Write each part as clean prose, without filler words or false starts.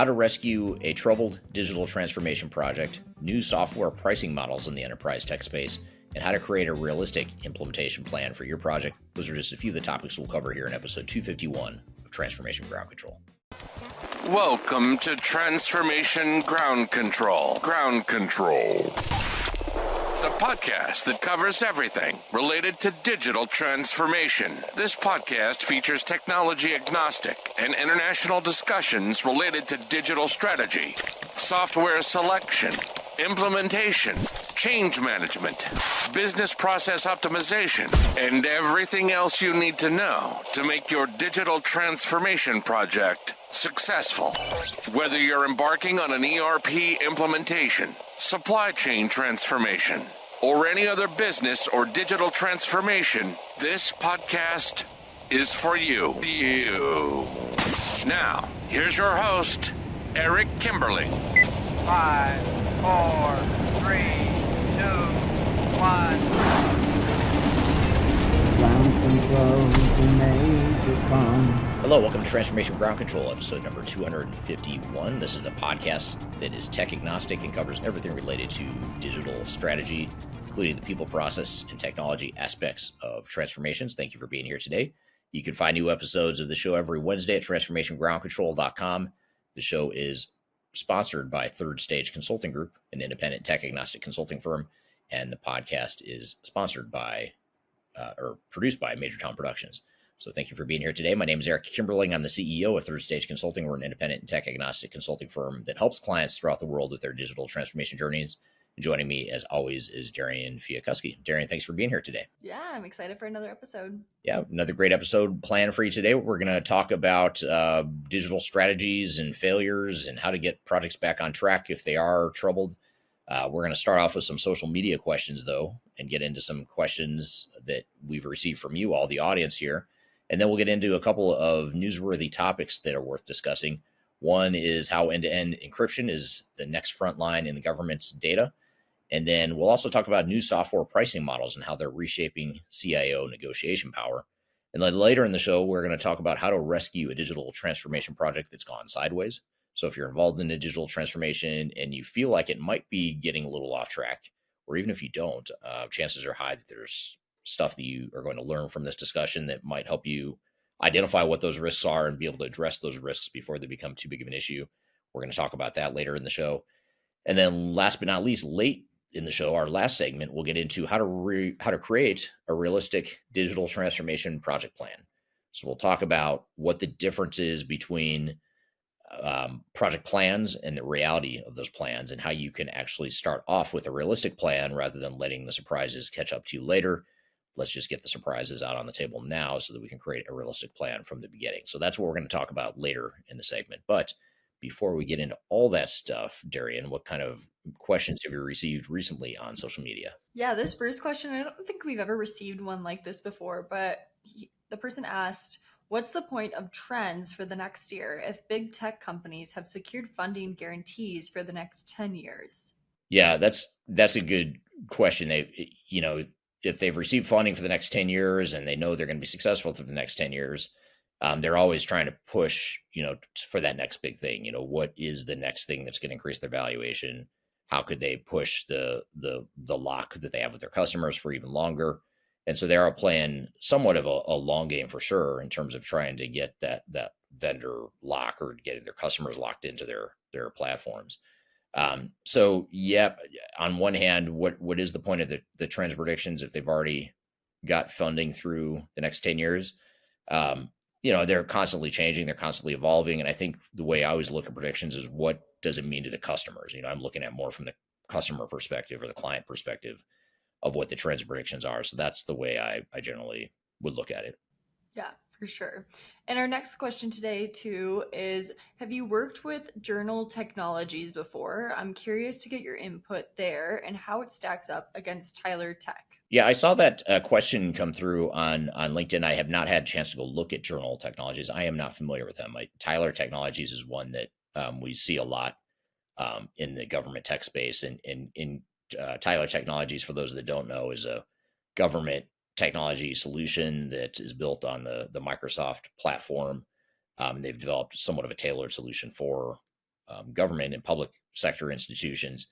how to rescue a troubled digital transformation project, new software pricing models in the enterprise tech space, and how to create a realistic implementation plan for your project. Those are just a few of the topics we'll cover here in episode 251 of Transformation Ground Control. Welcome to Transformation Ground Control. Ground Control. The podcast that covers everything related to digital transformation. This podcast features technology agnostic and international discussions related to digital strategy, software selection, implementation, change management, business process optimization, and everything else you need to know to make your digital transformation project successful. Whether you're embarking on an ERP implementation, supply chain transformation, or any other business or digital transformation, this podcast is for you. Now, here's your host, Eric Kimberling. 5, 4, 3, 2, 1. Ground control to Major Tom. Hello, welcome to Transformation Ground Control, episode number 251. This is the podcast that is tech agnostic and covers everything related to digital strategy, including the people, process, and technology aspects of transformations. Thank you for being here today. You can find new episodes of the show every Wednesday at transformationgroundcontrol.com. The show is sponsored by Third Stage Consulting Group, an independent tech agnostic consulting firm, and the podcast is sponsored by or produced by Major Tom Productions. So thank you for being here today. My name is Eric Kimberling. I'm the CEO of Third Stage Consulting. We're an independent and tech agnostic consulting firm that helps clients throughout the world with their digital transformation journeys. And joining me, as always, is Darian Chwialkowski. Darian, thanks for being here today. Yeah, I'm excited for another episode. Yeah, another great episode planned for you today. We're going to talk about digital strategies and failures and how to get projects back on track if they are troubled. We're going to start off with some social media questions, though, and get into some questions that we've received from you, all the audience here. And then we'll get into a couple of newsworthy topics that are worth discussing. One is how end-to-end encryption is the next front line in the government's data. And then we'll also talk about new software pricing models and how they're reshaping CIO negotiation power. And then later in the show, we're going to talk about how to rescue a digital transformation project that's gone sideways. So if you're involved in a digital transformation and you feel like it might be getting a little off track, or even if you don't, chances are high that there's stuff that you are going to learn from this discussion that might help you identify what those risks are and be able to address those risks before they become too big of an issue. We're going to talk about that later in the show. And then last but not least, late in the show, our last segment, we'll get into how to create a realistic digital transformation project plan. So we'll talk about what the difference is between project plans and the reality of those plans, and how you can actually start off with a realistic plan rather than letting the surprises catch up to you later. Let's just get the surprises out on the table now so that we can create a realistic plan from the beginning. So that's what we're going to talk about later in the segment. But before we get into all that stuff, Darian, what kind of questions have you received recently on social media? Yeah, this first question, I don't think we've ever received one like this before, but the person asked, what's the point of trends for the next year if big tech companies have secured funding guarantees for the next 10 years? Yeah, that's a good question. If they've received funding for the next 10 years and they know they're going to be successful for the next 10 years, they're always trying to push, for that next big thing. What is the next thing that's going to increase their valuation? How could they push the lock that they have with their customers for even longer? And so they are playing somewhat of a long game for sure in terms of trying to get that vendor lock or getting their customers locked into their platforms. So yeah, on one hand, what is the point of the trends predictions if they've already got funding through the next 10 years? They're constantly changing, they're constantly evolving. And I think the way I always look at predictions is what does it mean to the customers? I'm looking at more from the customer perspective or the client perspective of what the trends predictions are. So that's the way I generally would look at it. Yeah, for sure. And our next question today too is, have you worked with journal technologies before? I'm curious to get your input there and how it stacks up against Tyler Tech. Yeah, I saw that question come through on LinkedIn. I have not had a chance to go look at journal technologies. I am not familiar with them. Tyler Technologies is one that we see a lot in the government tech space. And in Tyler Technologies, for those that don't know, is a government technology solution that is built on the Microsoft platform. They've developed somewhat of a tailored solution for government and public sector institutions,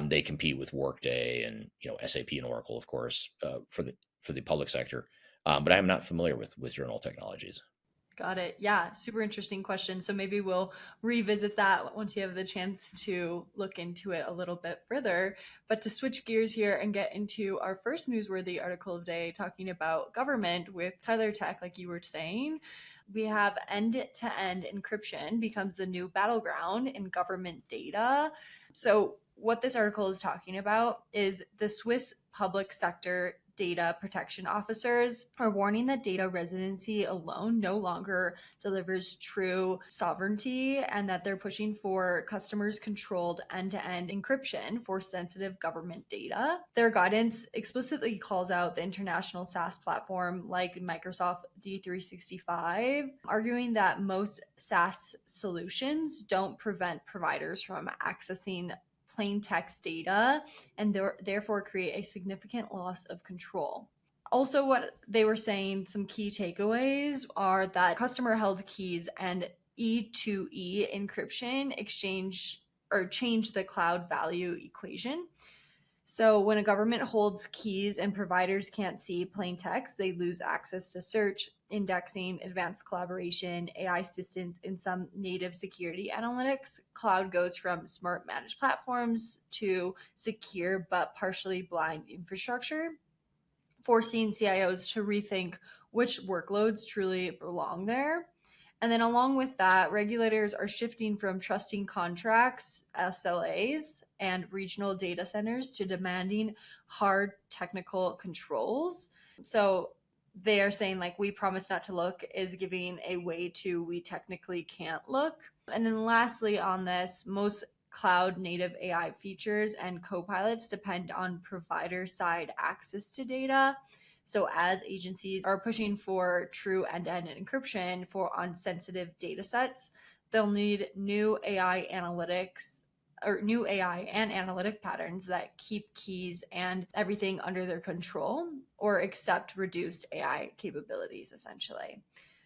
they compete with Workday and SAP and Oracle, of course, for the public sector. But I'm not familiar with journal technologies. Got it. Yeah, super interesting question. So maybe we'll revisit that once you have the chance to look into it a little bit further. But to switch gears here and get into our first newsworthy article of the day, talking about government with Tyler Tech, like you were saying, we have end-to-end encryption becomes the new battleground in government data. So what this article is talking about is the Swiss public sector data protection officers are warning that data residency alone no longer delivers true sovereignty, and that they're pushing for customers controlled end-to-end encryption for sensitive government data. Their guidance explicitly calls out the international SaaS platform like Microsoft D365, arguing that most SaaS solutions don't prevent providers from accessing plain text data and therefore create a significant loss of control. Also, what they were saying, some key takeaways are that customer held keys and E2E encryption change the cloud value equation. So when a government holds keys and providers can't see plain text, they lose access to search, indexing, advanced collaboration, AI assistance, and some native security analytics. Cloud goes from smart managed platforms to secure but partially blind infrastructure, forcing CIOs to rethink which workloads truly belong there. And then along with that, regulators are shifting from trusting contracts, SLAs, and regional data centers to demanding hard technical controls. So they are saying, like, we promise not to look is giving a way to we technically can't look. And then lastly on this, most cloud native AI features and copilots depend on provider side access to data. So as agencies are pushing for true end-to-end encryption on sensitive data sets, they'll need new AI analytics or new AI and analytic patterns that keep keys and everything under their control or accept reduced AI capabilities, essentially.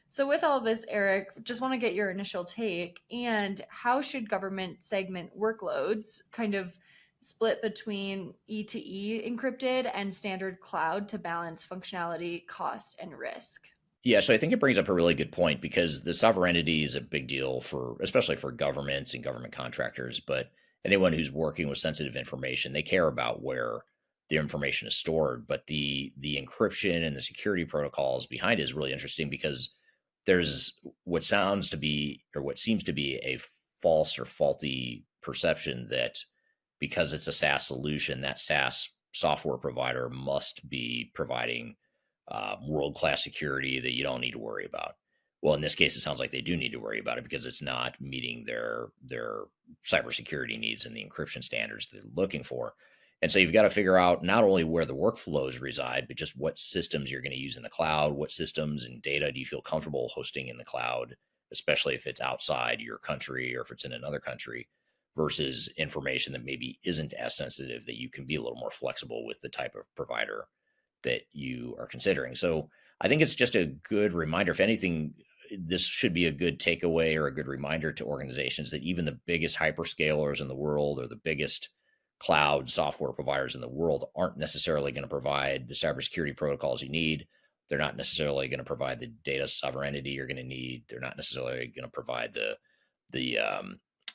So with all this, Eric, just want to get your initial take, and how should government segment workloads kind of split between E2E encrypted and standard cloud to balance functionality, cost, and risk? Yeah, so I think it brings up a really good point, because the sovereignty is a big deal especially for governments and government contractors, but anyone who's working with sensitive information, they care about where the information is stored. But the encryption and the security protocols behind it is really interesting, because there's what seems to be a false or faulty perception that because it's a SaaS solution, that SaaS software provider must be providing world-class security that you don't need to worry about. Well, in this case, it sounds like they do need to worry about it, because it's not meeting their cybersecurity needs and the encryption standards they're looking for. And so you've got to figure out not only where the workflows reside, but just what systems you're going to use in the cloud. What systems and data do you feel comfortable hosting in the cloud, especially if it's outside your country or if it's in another country, versus information that maybe isn't as sensitive, that you can be a little more flexible with the type of provider that you are considering. So I think it's just a good reminder. If anything, this should be a good takeaway or a good reminder to organizations that even the biggest hyperscalers in the world or the biggest cloud software providers in the world aren't necessarily going to provide the cybersecurity protocols you need. They're not necessarily going to provide the data sovereignty you're going to need. They're not necessarily going to provide the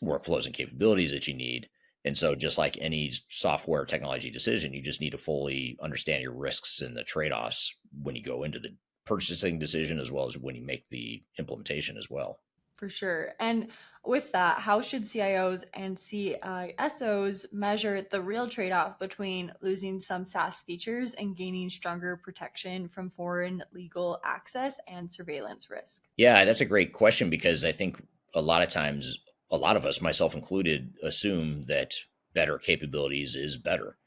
workflows and capabilities that you need. And so just like any software technology decision, you just need to fully understand your risks and the trade-offs when you go into the purchasing decision, as well as when you make the implementation as well. For sure. And with that, how should CIOs and CISOs measure the real trade-off between losing some SaaS features and gaining stronger protection from foreign legal access and surveillance risk? Yeah, that's a great question, because I think a lot of times, a lot of us, myself included, assume that better capabilities is better,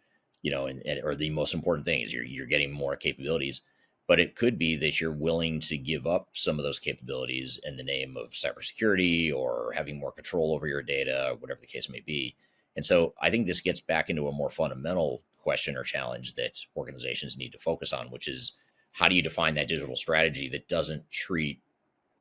or the most important thing is you're getting more capabilities. But it could be that you're willing to give up some of those capabilities in the name of cybersecurity or having more control over your data, whatever the case may be. And so I think this gets back into a more fundamental question or challenge that organizations need to focus on, which is, how do you define that digital strategy that doesn't treat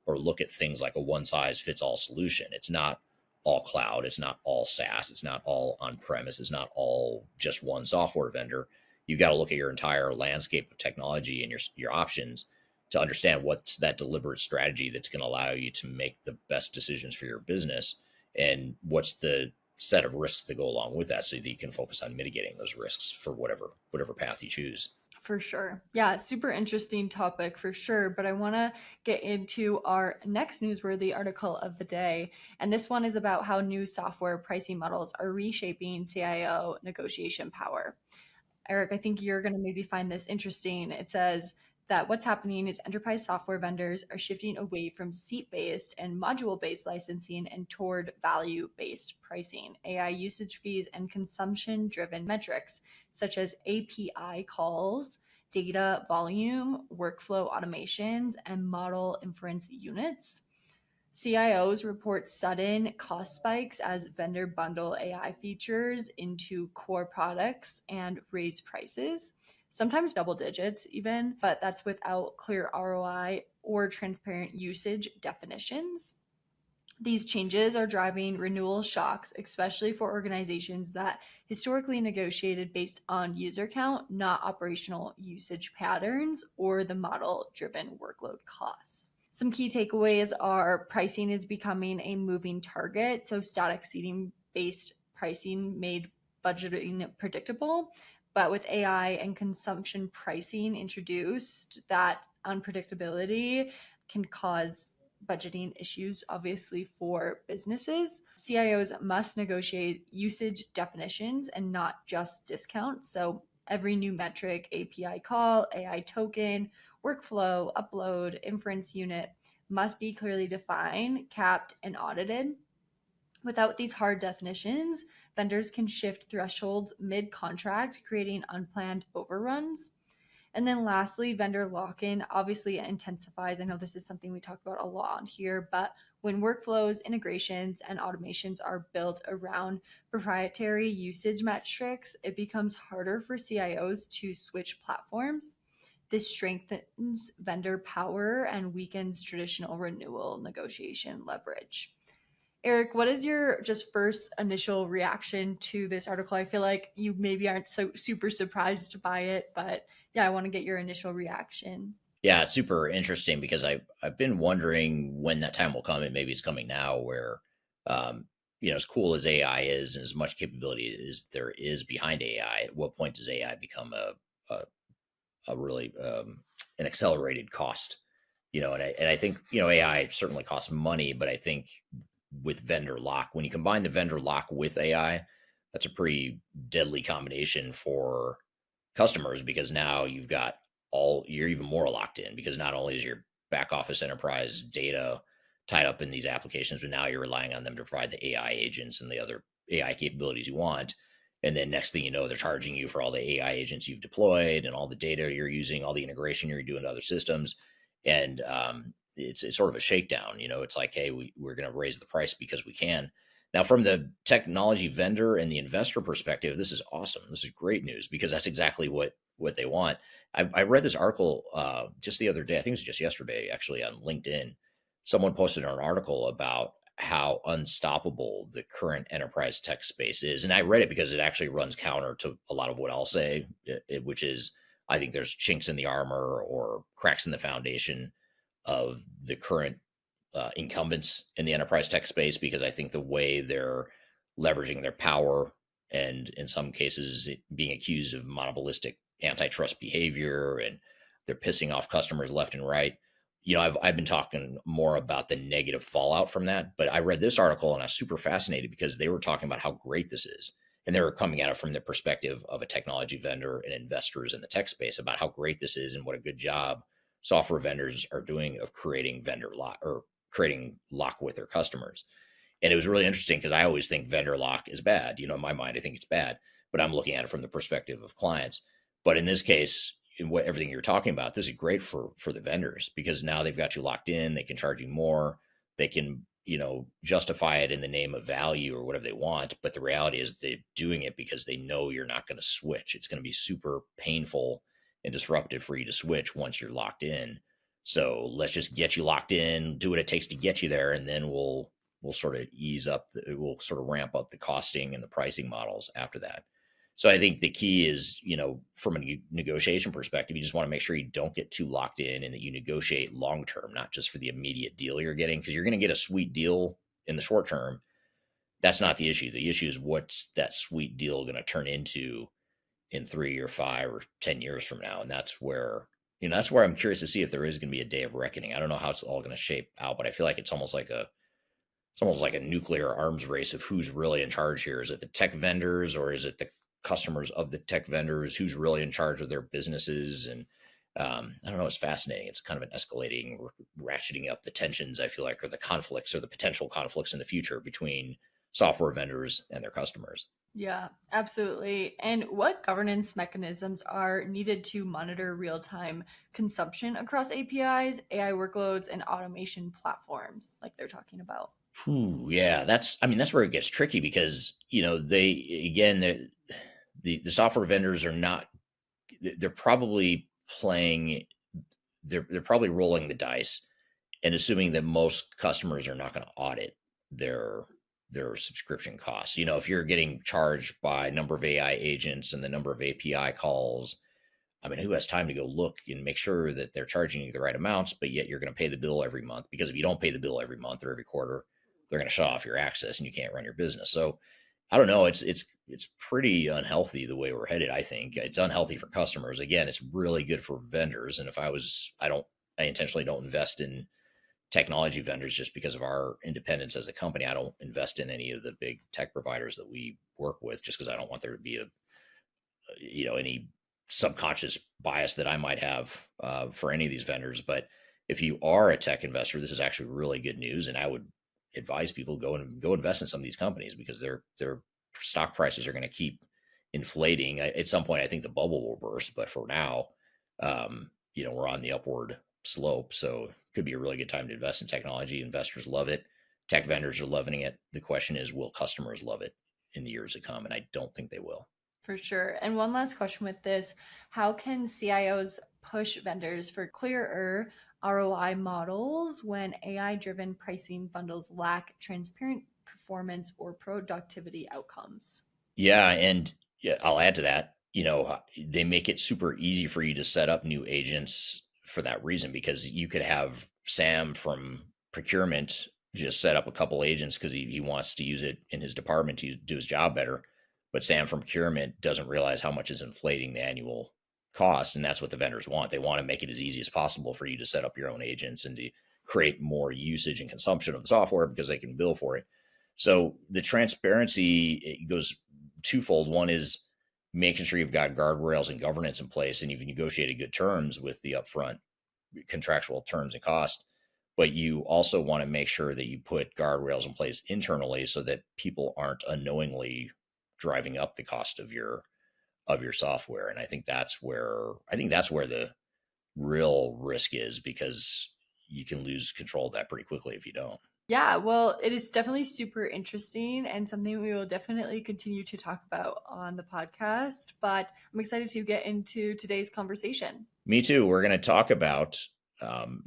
or look at things like a one-size-fits-all solution? It's not all cloud. It's not all SaaS. It's not all on premise. It's not all just one software vendor. You've got to look at your entire landscape of technology and your options to understand what's that deliberate strategy that's going to allow you to make the best decisions for your business, and what's the set of risks that go along with that, so that you can focus on mitigating those risks for whatever path you choose. For sure. Yeah, super interesting topic for sure. But I want to get into our next newsworthy article of the day. And this one is about how new software pricing models are reshaping CIO negotiation power. Eric, I think you're going to maybe find this interesting. It says that what's happening is enterprise software vendors are shifting away from seat-based and module-based licensing and toward value-based pricing, AI usage fees, and consumption-driven metrics such as API calls, data volume, workflow automations, and model inference units. CIOs report sudden cost spikes as vendor bundle AI features into core products and raise prices, sometimes double digits even, but that's without clear ROI or transparent usage definitions. These changes are driving renewal shocks, especially for organizations that historically negotiated based on user count, not operational usage patterns or the model-driven workload costs. Some key takeaways are pricing is becoming a moving target. So static seating based pricing made budgeting predictable. But with AI and consumption pricing introduced, that unpredictability can cause budgeting issues, obviously, for businesses. CIOs must negotiate usage definitions and not just discounts. So every new metric, API call, AI token, workflow, upload, inference unit must be clearly defined, capped, and audited. Without these hard definitions, vendors can shift thresholds mid-contract, creating unplanned overruns. And then lastly, vendor lock-in obviously intensifies. I know this is something we talk about a lot on here, but when workflows, integrations, and automations are built around proprietary usage metrics, it becomes harder for CIOs to switch platforms. This strengthens vendor power and weakens traditional renewal negotiation leverage. Eric, what is your just first initial reaction to this article? I feel like you maybe aren't so super surprised by it, but yeah, I want to get your initial reaction. Yeah, it's super interesting because I've been wondering when that time will come, and maybe it's coming now, where as cool as AI is and as much capability as there is behind AI, at what point does AI become a really an accelerated cost? And I think AI certainly costs money, but I think with vendor lock, when you combine the vendor lock with AI, that's a pretty deadly combination for customers, because now you're even more locked in, because not only is your back office enterprise data tied up in these applications, but now you're relying on them to provide the AI agents and the other AI capabilities you want. And then next thing you know, they're charging you for all the AI agents you've deployed and all the data you're using, all the integration you're doing to other systems. And it's sort of a shakedown. It's like, hey, we're going to raise the price because we can. Now, from the technology vendor and the investor perspective, this is awesome. This is great news, because that's exactly what they want. I read this article just the other day. I think it was just yesterday, actually, on LinkedIn. Someone posted an article about how unstoppable the current enterprise tech space is. And I read it because it actually runs counter to a lot of what I'll say, which is, I think there's chinks in the armor or cracks in the foundation of the current incumbents in the enterprise tech space, because I think the way they're leveraging their power, and in some cases being accused of monopolistic antitrust behavior, and they're pissing off customers left and right. I've been talking more about the negative fallout from that, but I read this article and I was super fascinated because they were talking about how great this is. And they were coming at it from the perspective of a technology vendor and investors in the tech space, about how great this is and what a good job software vendors are doing of creating vendor lock, or creating lock with their customers. And it was really interesting because I always think vendor lock is bad. In my mind, I think it's bad, but I'm looking at it from the perspective of clients. But in this case, in everything you're talking about, this is great for the vendors, because now they've got you locked in. They can charge you more. They can, justify it in the name of value or whatever they want. But the reality is they're doing it because they know you're not going to switch. It's going to be super painful and disruptive for you to switch once you're locked in. So let's just get you locked in, do what it takes to get you there, and then we'll will sort of it will sort of ramp up the costing and the pricing models after that. So I think the key is, from a negotiation perspective, you just want to make sure you don't get too locked in and that you negotiate long term, not just for the immediate deal you're getting, because you're going to get a sweet deal in the short term. That's not the issue. The issue is what's that sweet deal going to turn into in 3 or 5 or 10 years from now. And that's where I'm curious to see if there is going to be a day of reckoning. I don't know how it's all going to shape out, but I feel like it's almost like a nuclear arms race of who's really in charge here. Is it the tech vendors or is it the customers of the tech vendors? Who's really in charge of their businesses? And I don't know. It's fascinating. It's kind of an escalating, ratcheting up the tensions, I feel like, or the conflicts or the potential conflicts in the future between software vendors and their customers. Yeah, absolutely. And what governance mechanisms are needed to monitor real-time consumption across APIs, AI workloads, and automation platforms like they're talking about? Yeah, that's where it gets tricky because, the software vendors are not, they're probably they're probably rolling the dice and assuming that most customers are not going to audit their subscription costs. If you're getting charged by number of AI agents and the number of API calls, who has time to go look and make sure that they're charging you the right amounts, but yet you're going to pay the bill every month? Because if you don't pay the bill every month or every quarter, they're going to shut off your access and you can't run your business. So I don't know. It's pretty unhealthy the way we're headed. I think it's unhealthy for customers. Again, it's really good for vendors. And if I intentionally don't invest in technology vendors just because of our independence as a company. I don't invest in any of the big tech providers that we work with just because I don't want there to be any subconscious bias that I might have for any of these vendors. But if you are a tech investor, this is actually really good news. And I would advise people go invest in some of these companies because their stock prices are going to keep inflating. At some point, I think the bubble will burst. But for now, we're on the upward slope. So it could be a really good time to invest in technology. Investors love it. Tech vendors are loving it. The question is, will customers love it in the years to come? And I don't think they will. For sure. And one last question with this. How can CIOs push vendors for clearer ROI models when AI-driven pricing bundles lack transparent performance or productivity outcomes? Yeah. And I'll add to that. They make it super easy for you to set up new agents for that reason, because you could have Sam from procurement just set up a couple agents because he wants to use it in his department to do his job better. But Sam from procurement doesn't realize how much is inflating the annual cost. And that's what the vendors want. They want to make it as easy as possible for you to set up your own agents and to create more usage and consumption of the software because they can bill for it. So the transparency, it goes twofold. One is making sure you've got guardrails and governance in place and you've negotiated good terms with the upfront contractual terms and cost. But you also want to make sure that you put guardrails in place internally so that people aren't unknowingly driving up the cost of your software. And I think that's where the real risk is, because you can lose control of that pretty quickly if you don't. Yeah, well, it is definitely super interesting and something we will definitely continue to talk about on the podcast. But I'm excited to get into today's conversation. Me too. We're going to talk about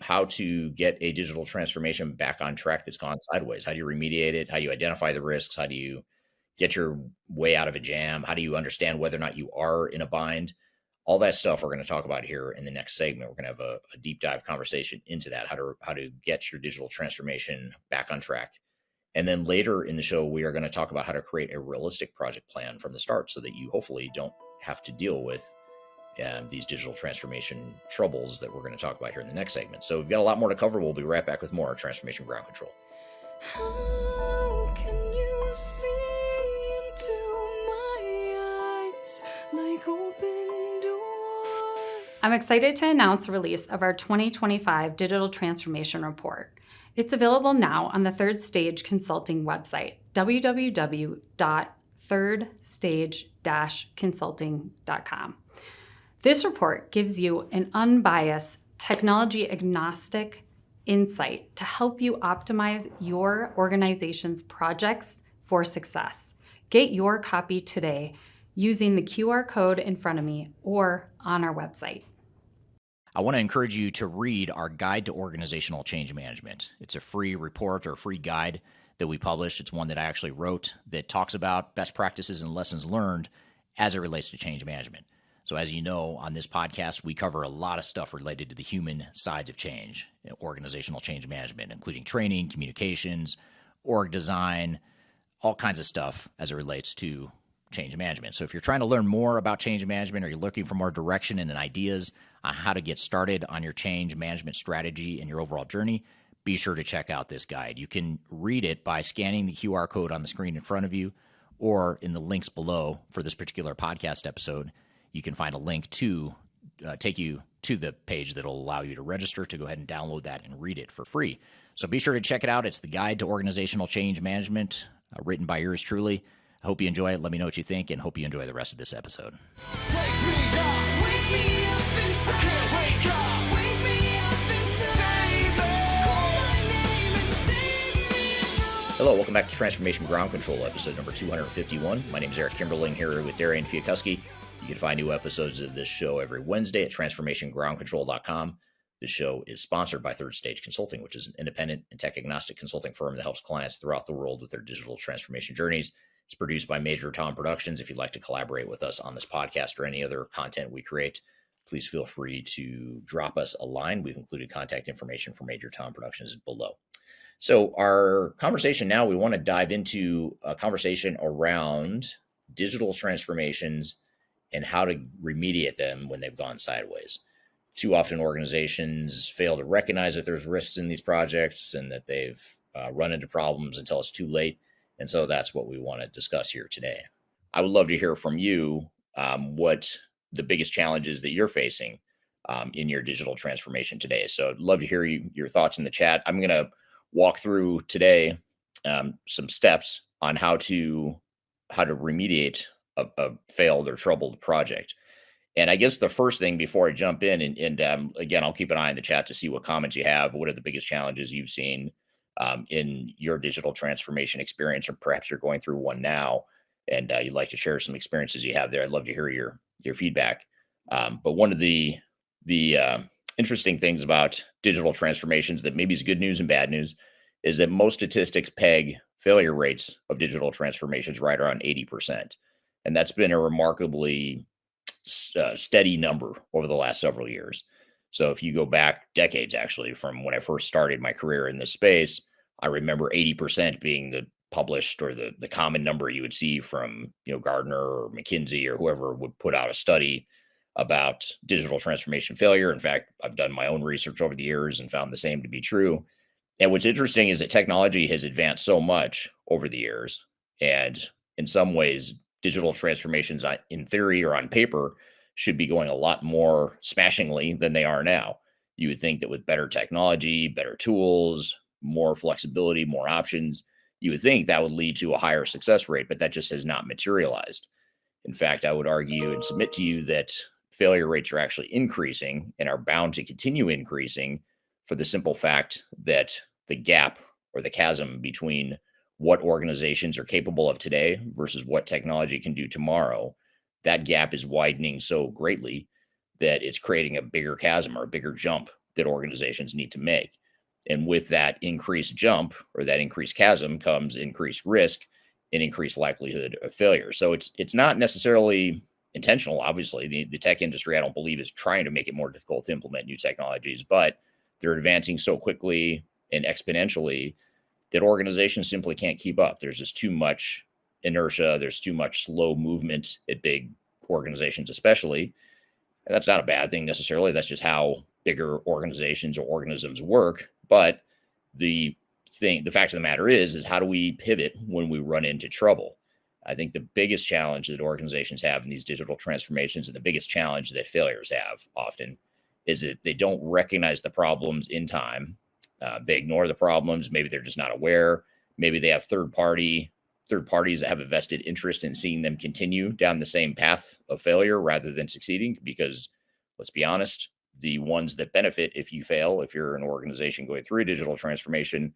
how to get a digital transformation back on track that's gone sideways. How do you remediate it? How do you identify the risks? How do you get your way out of a jam? How do you understand whether or not you are in a bind? All that stuff we're going to talk about here in the next segment. We're going to have a deep dive conversation into that, how to get your digital transformation back on track. And then later in the show, we are going to talk about how to create a realistic project plan from the start so that you hopefully don't have to deal with these digital transformation troubles that we're going to talk about here in the next segment. So we've got a lot more to cover. We'll be right back with more Transformation Ground Control. How can you see into my eyes like open doors? I'm excited to announce the release of our 2025 Digital Transformation Report. It's available now on the Third Stage Consulting website, www.thirdstage-consulting.com. This report gives you an unbiased, technology-agnostic insight to help you optimize your organization's projects for success. Get your copy today using the QR code in front of me or on our website. I want to encourage you to read our Guide to Organizational Change Management. It's a free report or free guide that we publish. It's one that I actually wrote that talks about best practices and lessons learned as it relates to change management. So as you know, on this podcast, we cover a lot of stuff related to the human sides of change, organizational change management, including training, communications, org design, all kinds of stuff as it relates to change management. So if you're trying to learn more about change management, or you're looking for more direction and ideas on how to get started on your change management strategy and your overall journey, be sure to check out this guide. You can read it by scanning the QR code on the screen in front of you, or in the links below for this particular podcast episode. You can find a link to take you to the page that will allow you to register to go ahead and download that and read it for free. So be sure to check it out. It's the Guide to Organizational Change Management, written by yours truly. I hope you enjoy it. Let me know what you think, and hope you enjoy the rest of this episode. Hello, welcome back to Transformation Ground Control, episode number 251. My name is Eric Kimberling, here with Darian Chwialkowski. You can find new episodes of this show every Wednesday at transformationgroundcontrol.com. This show is sponsored by Third Stage Consulting, which is an independent and tech-agnostic consulting firm that helps clients throughout the world with their digital transformation journeys. It's produced by Major Tom Productions. If you'd like to collaborate with us on this podcast or any other content we create, please feel free to drop us a line. We've included contact information for Major Tom Productions below. So our conversation now, we want to dive into a conversation around digital transformations and how to remediate them when they've gone sideways. Too often organizations fail to recognize that there's risks in these projects and that they've run into problems until it's too late. And so that's what we want to discuss here today. I would love to hear from you what the biggest challenges that you're facing in your digital transformation today. So I'd love to hear your thoughts in the chat. I'm going to walk through today some steps on how to remediate a failed or troubled project. And I guess the first thing before I jump in, and again, I'll keep an eye on the chat to see what comments you have. What are the biggest challenges you've seen in your digital transformation experience, or perhaps you're going through one now and you'd like to share some experiences you have there. I'd love to hear your feedback. But one of the interesting things about digital transformations that maybe is good news and bad news is that most statistics peg failure rates of digital transformations right around 80%. And that's been a remarkably steady number over the last several years. So if you go back decades, actually, from when I first started my career in this space, I remember 80% being the published or the common number you would see from Gardner or McKinsey or whoever would put out a study about digital transformation failure. In fact, I've done my own research over the years and found the same to be true. And what's interesting is that technology has advanced so much over the years. And in some ways, digital transformations in theory or on paper should be going a lot more smashingly than they are now. You would think that with better technology, better tools, more flexibility, more options, you would think that would lead to a higher success rate, but that just has not materialized. In fact, I would argue and submit to you that failure rates are actually increasing and are bound to continue increasing for the simple fact that the gap or the chasm between what organizations are capable of today versus what technology can do tomorrow, that gap is widening so greatly that it's creating a bigger chasm or a bigger jump that organizations need to make. And with that increased jump or that increased chasm comes increased risk and increased likelihood of failure. So it's not necessarily intentional. Obviously, the tech industry, I don't believe, is trying to make it more difficult to implement new technologies, but they're advancing so quickly and exponentially that organizations simply can't keep up. There's just too much inertia. There's too much slow movement at big organizations, especially. And that's not a bad thing necessarily. That's just how bigger organizations or organisms work. But the fact of the matter is how do we pivot when we run into trouble? I think the biggest challenge that organizations have in these digital transformations, and the biggest challenge that failures have often, is that they don't recognize the problems in time. They ignore the problems. Maybe they're just not aware. Maybe they have third parties that have a vested interest in seeing them continue down the same path of failure rather than succeeding. Because let's be honest, the ones that benefit if you fail, if you're an organization going through a digital transformation,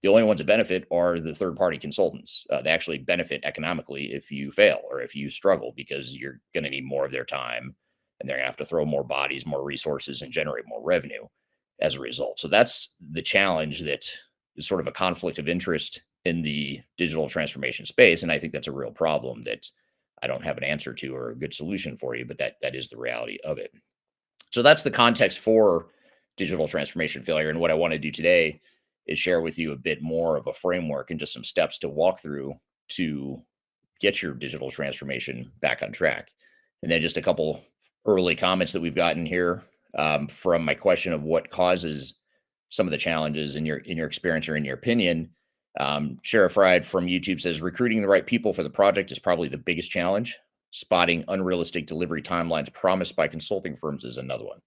the only ones that benefit are the third-party consultants. They actually benefit economically if you fail or if you struggle, because you're going to need more of their time and they're going to have to throw more bodies, more resources, and generate more revenue as a result. So that's the challenge that is sort of a conflict of interest in the digital transformation space. And I think that's a real problem that I don't have an answer to or a good solution for you, but that is the reality of it. So that's the context for digital transformation failure. And what I want to do today is share with you a bit more of a framework and just some steps to walk through to get your digital transformation back on track. And then just a couple early comments that we've gotten here from my question of what causes some of the challenges in your experience or in your opinion. Sheriff Fried from YouTube says recruiting the right people for the project is probably the biggest challenge. Spotting unrealistic delivery timelines promised by consulting firms is another one.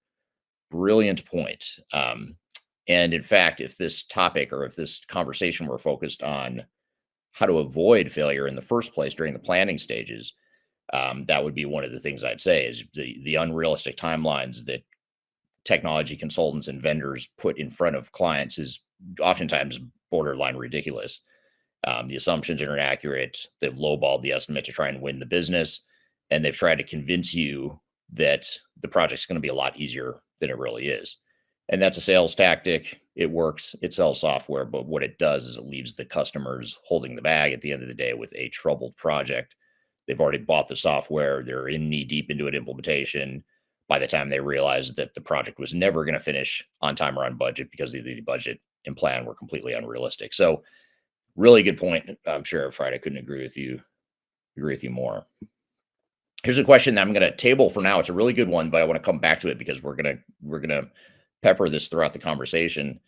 Brilliant point. And in fact, if this topic or if this conversation were focused on how to avoid failure in the first place during the planning stages, that would be one of the things I'd say is the unrealistic timelines that technology consultants and vendors put in front of clients is oftentimes borderline ridiculous. The assumptions are inaccurate. They've lowballed the estimate to try and win the business, and they've tried to convince you that the project's going to be a lot easier than it really is. And that's a sales tactic. It works. It sells software, but what it does is it leaves the customers holding the bag at the end of the day with a troubled project. They've already bought the software. They're in knee deep into an implementation. By the time they realize that the project was never going to finish on time or on budget because the budget and plan were completely unrealistic. So really good point. I'm sure Friday couldn't agree with you more. Here's a question that I'm going to table for now. It's a really good one, but I want to come back to it because we're going to pepper this throughout the conversation.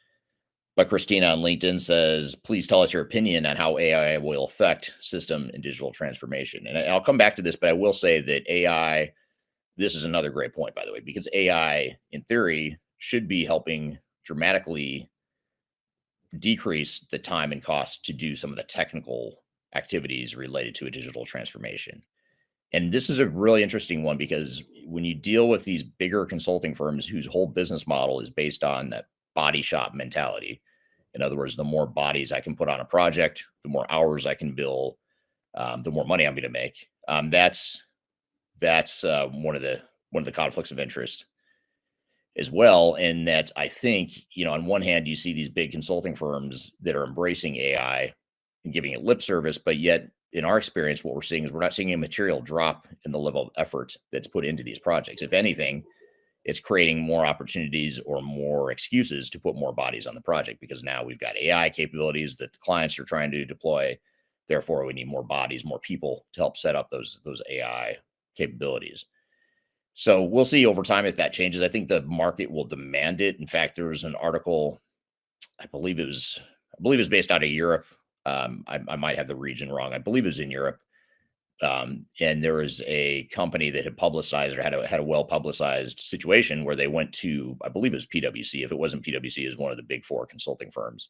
But Christina on LinkedIn says, please tell us your opinion on how AI will affect system and digital transformation. And I'll come back to this, but I will say that AI, this is another great point, by the way, because AI, in theory, should be helping dramatically decrease the time and cost to do some of the technical activities related to a digital transformation. And this is a really interesting one because when you deal with these bigger consulting firms whose whole business model is based on that body shop mentality, in other words, the more bodies I can put on a project, the more hours I can bill, the more money I'm going to make. That's one of the conflicts of interest as well. And that I think, on one hand, you see these big consulting firms that are embracing AI and giving it lip service, but yet in our experience, what we're seeing is we're not seeing a material drop in the level of effort that's put into these projects. If anything, it's creating more opportunities or more excuses to put more bodies on the project because now we've got AI capabilities that the clients are trying to deploy. Therefore, we need more bodies, more people to help set up those AI capabilities. So we'll see over time if that changes. I think the market will demand it. In fact, there was an article, I believe it was based out of Europe. I might have the region wrong. I believe it was in Europe. And there was a company that had publicized or had a well-publicized situation where they went to, I believe it was PwC. If it wasn't PwC, it was one of the big four consulting firms.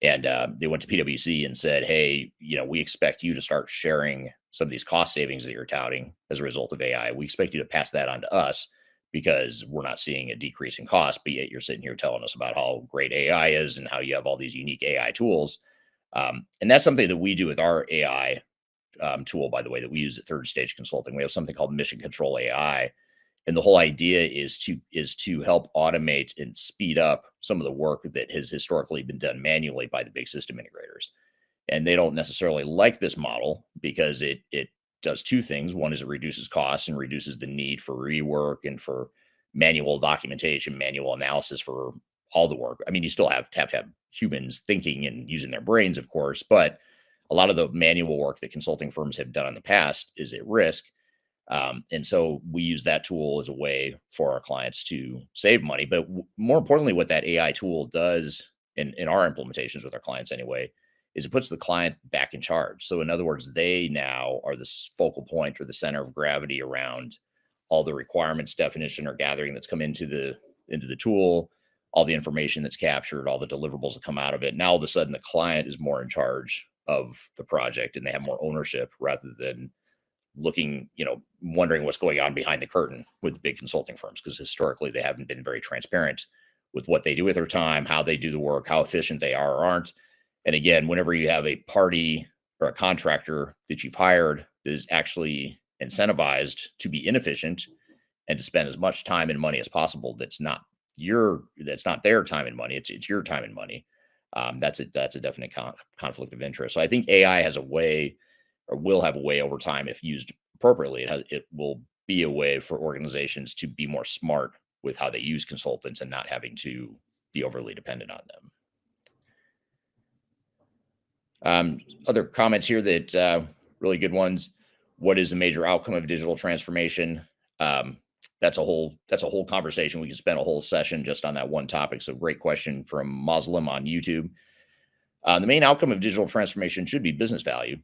And they went to PwC and said, hey, we expect you to start sharing some of these cost savings that you're touting as a result of AI. We expect you to pass that on to us because we're not seeing a decrease in cost, but yet you're sitting here telling us about how great AI is and how you have all these unique AI tools. And that's something that we do with our AI tool, by the way, that we use at Third Stage Consulting. We have something called Mission Control AI. And the whole idea is to help automate and speed up some of the work that has historically been done manually by the big system integrators. And they don't necessarily like this model because it does two things. One is it reduces costs and reduces the need for rework and for manual documentation, manual analysis for all the work. I mean, you still have to have humans thinking and using their brains, of course, but a lot of the manual work that consulting firms have done in the past is at risk. And so we use that tool as a way for our clients to save money. But more importantly, what that AI tool does in our implementations with our clients anyway, is it puts the client back in charge. So in other words, they now are the focal point or the center of gravity around all the requirements definition or gathering that's come into the tool, all the information that's captured, all the deliverables that come out of it. Now, all of a sudden, the client is more in charge of the project and they have more ownership rather than looking, wondering what's going on behind the curtain with the big consulting firms, because historically they haven't been very transparent with what they do with their time, how they do the work, how efficient they are or aren't. And again, whenever you have a party or a contractor that you've hired that is actually incentivized to be inefficient and to spend as much time and money as possible, that's not their time and money, it's your time and money. That's a definite conflict of interest. So I think AI has a way, or will have a way over time, if used appropriately. It will be a way for organizations to be more smart with how they use consultants and not having to be overly dependent on them. Other comments here that really good ones. What is a major outcome of digital transformation? That's a whole conversation. We could spend a whole session just on that one topic. So great question from Muslim on YouTube. The main outcome of digital transformation should be business value.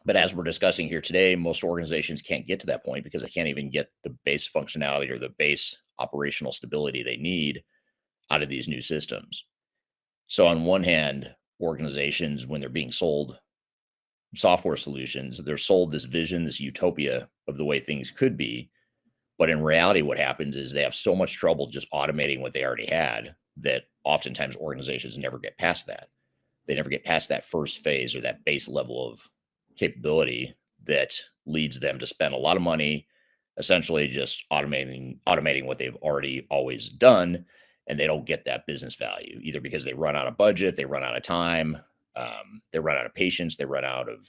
But as we're discussing here today, most organizations can't get to that point because they can't even get the base functionality or the base operational stability they need out of these new systems. So on one hand, organizations, when they're being sold software solutions, they're sold this vision, this utopia of the way things could be. But in reality, what happens is they have so much trouble just automating what they already had that oftentimes organizations never get past that. They never get past that first phase or that base level of capability that leads them to spend a lot of money essentially just automating what they've already always done, and they don't get that business value, either because they run out of budget, they run out of time, they run out of patience, they run out of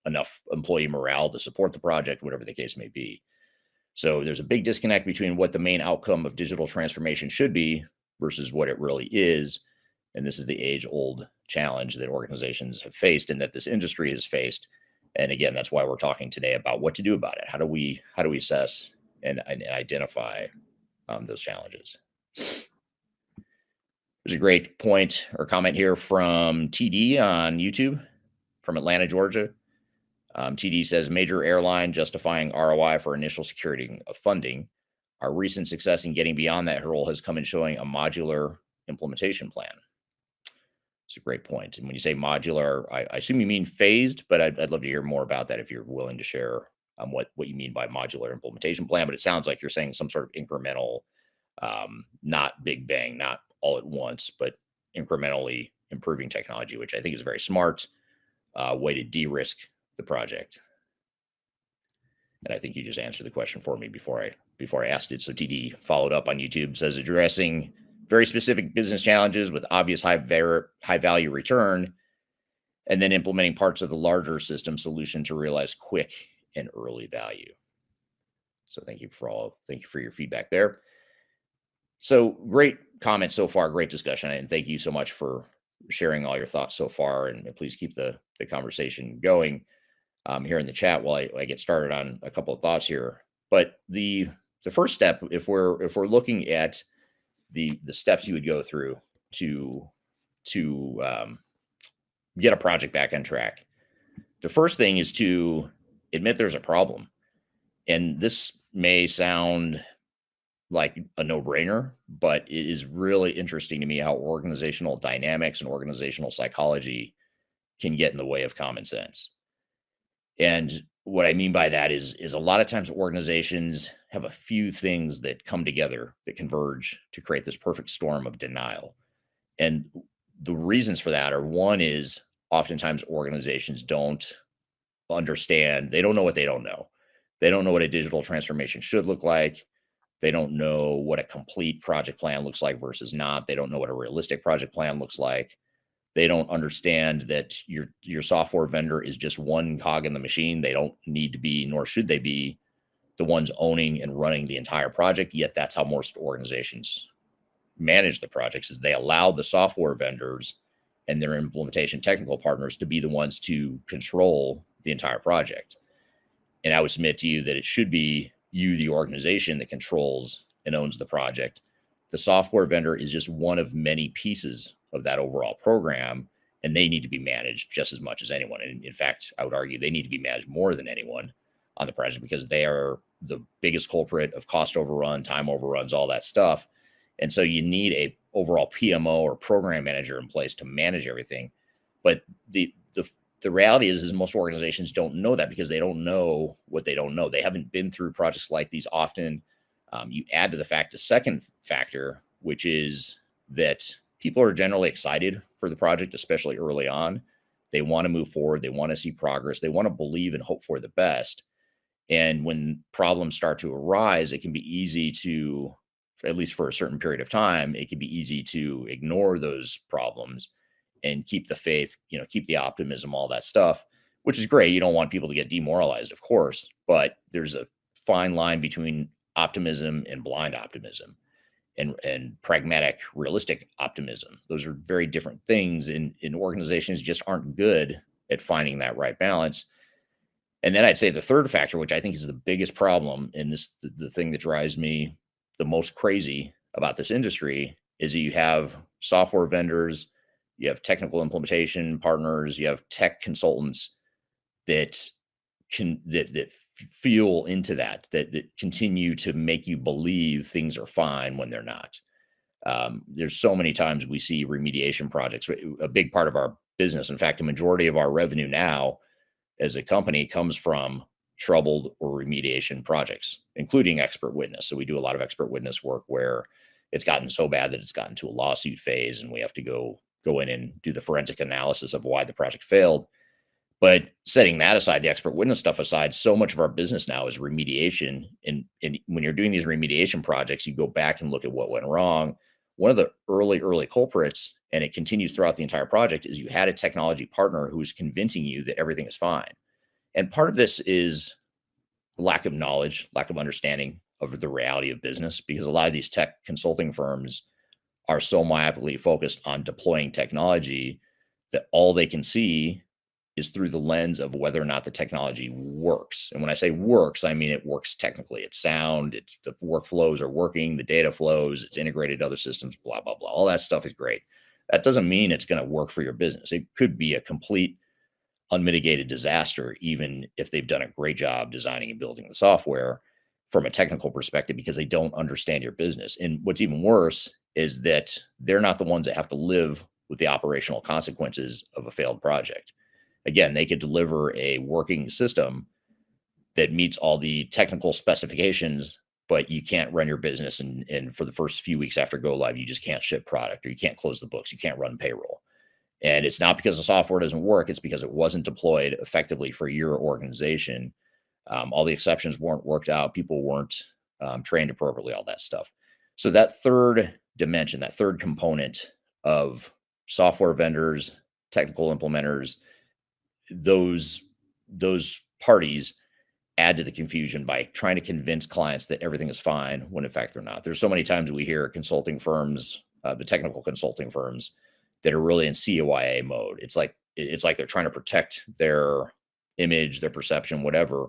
enough employee morale to support the project, whatever the case may be. So there's a big disconnect between what the main outcome of digital transformation should be versus what it really is. And this is the age-old challenge that organizations have faced and that this industry has faced. And again, that's why we're talking today about what to do about it. How do we assess and identify those challenges? There's a great point or comment here from TD on YouTube from Atlanta, Georgia. TD says, major airline justifying ROI for initial securing of funding. Our recent success in getting beyond that hurdle has come in showing a modular implementation plan. It's a great point. And when you say modular, I assume you mean phased, but I'd love to hear more about that if you're willing to share what you mean by modular implementation plan. But it sounds like you're saying some sort of incremental, not big bang, not all at once, but incrementally improving technology, which I think is a very smart way to de-risk the project. And I think you just answered the question for me before I asked it. So TD followed up on YouTube, says addressing very specific business challenges with obvious high value return, and then implementing parts of the larger system solution to realize quick and early value. So thank you for your feedback there. So great comments so far, great discussion, and thank you so much for sharing all your thoughts so far. And please keep the conversation going here in the chat while I get started on a couple of thoughts here. But the first step, if we're looking at the steps you would go through to get a project back on track, the first thing is to admit there's a problem. And this may sound like a no-brainer, but it is really interesting to me how organizational dynamics and organizational psychology can get in the way of common sense. And what I mean by that is a lot of times organizations have a few things that come together that converge to create this perfect storm of denial. And the reasons for that are, one is oftentimes organizations don't understand, they don't know what they don't know. They don't know what a digital transformation should look like. They don't know what a complete project plan looks like versus not. They don't know what a realistic project plan looks like. They don't understand that your software vendor is just one cog in the machine. They don't need to be, nor should they be, the ones owning and running the entire project. Yet that's how most organizations manage the projects, is they allow the software vendors and their implementation technical partners to be the ones to control the entire project. And I would submit to you that it should be you, the organization, that controls and owns the project. The software vendor is just one of many pieces of that overall program, and they need to be managed just as much as anyone. And in fact, I would argue they need to be managed more than anyone on the project, because they are the biggest culprit of cost overrun, time overruns, all that stuff. And so you need a overall PMO or program manager in place to manage everything. But the reality is most organizations don't know that, because they don't know what they don't know. They haven't been through projects like these often. You add to the fact a second factor, which is that people are generally excited for the project, especially early on. They want to move forward. They want to see progress. They want to believe and hope for the best. And when problems start to arise, it can be easy to, at least for a certain period of time, it can be easy to ignore those problems and keep the faith, keep the optimism, all that stuff, which is great. You don't want people to get demoralized, of course, but there's a fine line between optimism and blind optimism and pragmatic, realistic optimism. Those are very different things, and organizations just aren't good at finding that right balance. And then I'd say the third factor, which I think is the biggest problem, and the thing that drives me the most crazy about this industry, is that you have software vendors, you have technical implementation partners, you have tech consultants that fuel into that continue to make you believe things are fine when they're not. There's so many times we see remediation projects, a big part of our business. In fact, a majority of our revenue now as a company comes from troubled or remediation projects, including expert witness. So we do a lot of expert witness work where it's gotten so bad that it's gotten to a lawsuit phase, and we have to go in and do the forensic analysis of why the project failed. But setting that aside, the expert witness stuff aside, so much of our business now is remediation. And when you're doing these remediation projects, you go back and look at what went wrong. One of the early culprits, and it continues throughout the entire project, is you had a technology partner who was convincing you that everything is fine. And part of this is lack of knowledge, lack of understanding of the reality of business, because a lot of these tech consulting firms are so myopically focused on deploying technology that all they can see is through the lens of whether or not the technology works. And when I say works, I mean it works technically. It's sound, the workflows are working, the data flows, it's integrated to other systems, blah, blah, blah. All that stuff is great. That doesn't mean it's going to work for your business. It could be a complete unmitigated disaster, even if they've done a great job designing and building the software from a technical perspective, because they don't understand your business. And what's even worse is that they're not the ones that have to live with the operational consequences of a failed project. Again, they could deliver a working system that meets all the technical specifications, but you can't run your business. And for the first few weeks after go live, you just can't ship product, or you can't close the books. You can't run payroll. And it's not because the software doesn't work. It's because it wasn't deployed effectively for your organization. All the exceptions weren't worked out. People weren't trained appropriately, all that stuff. So that third dimension, that third component of software vendors, technical implementers, those parties add to the confusion by trying to convince clients that everything is fine when in fact they're not. There's so many times we hear consulting firms, the technical consulting firms, that are really in CYA mode. It's like they're trying to protect their image, their perception, whatever,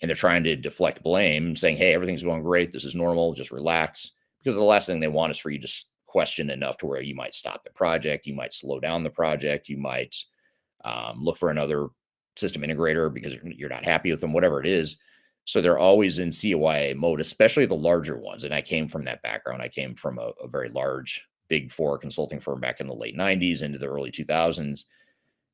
and they're trying to deflect blame, saying, "Hey, everything's going great. This is normal. Just relax." Because the last thing they want is for you to question enough to where you might stop the project, you might slow down the project, you might look for another system integrator because you're not happy with them, whatever it is. So they're always in CYA mode, especially the larger ones. And I came from that background. I came from a very large Big Four consulting firm back in the late 90s into the early 2000s.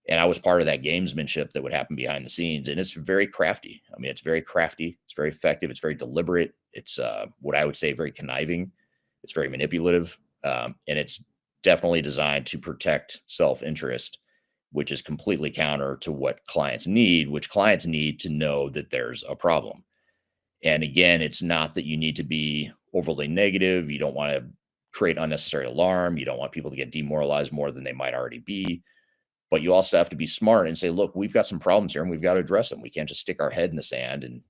And I was part of that gamesmanship that would happen behind the scenes. And it's very crafty. I mean, it's very crafty. It's very effective. It's very deliberate. It's what I would say very conniving. It's very manipulative. And it's definitely designed to protect self-interest, which is completely counter to what clients need, which clients need to know that there's a problem. And again, it's not that you need to be overly negative. You don't want to create unnecessary alarm. You don't want people to get demoralized more than they might already be. But you also have to be smart and say, look, we've got some problems here and we've got to address them. We can't just stick our head in the sand and,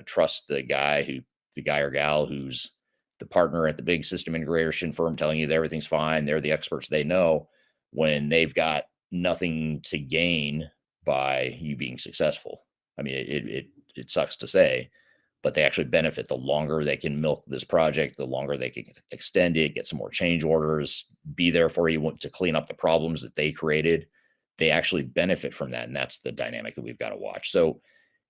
trust the guy or gal who's the partner at the big system integration firm telling you that everything's fine. They're the experts, they know, when they've got nothing to gain by you being successful. I mean, it sucks to say, but they actually benefit. The longer they can milk this project, the longer they can extend it, get some more change orders, be there for you to clean up the problems that they created. They actually benefit from that. And that's the dynamic that we've got to watch. So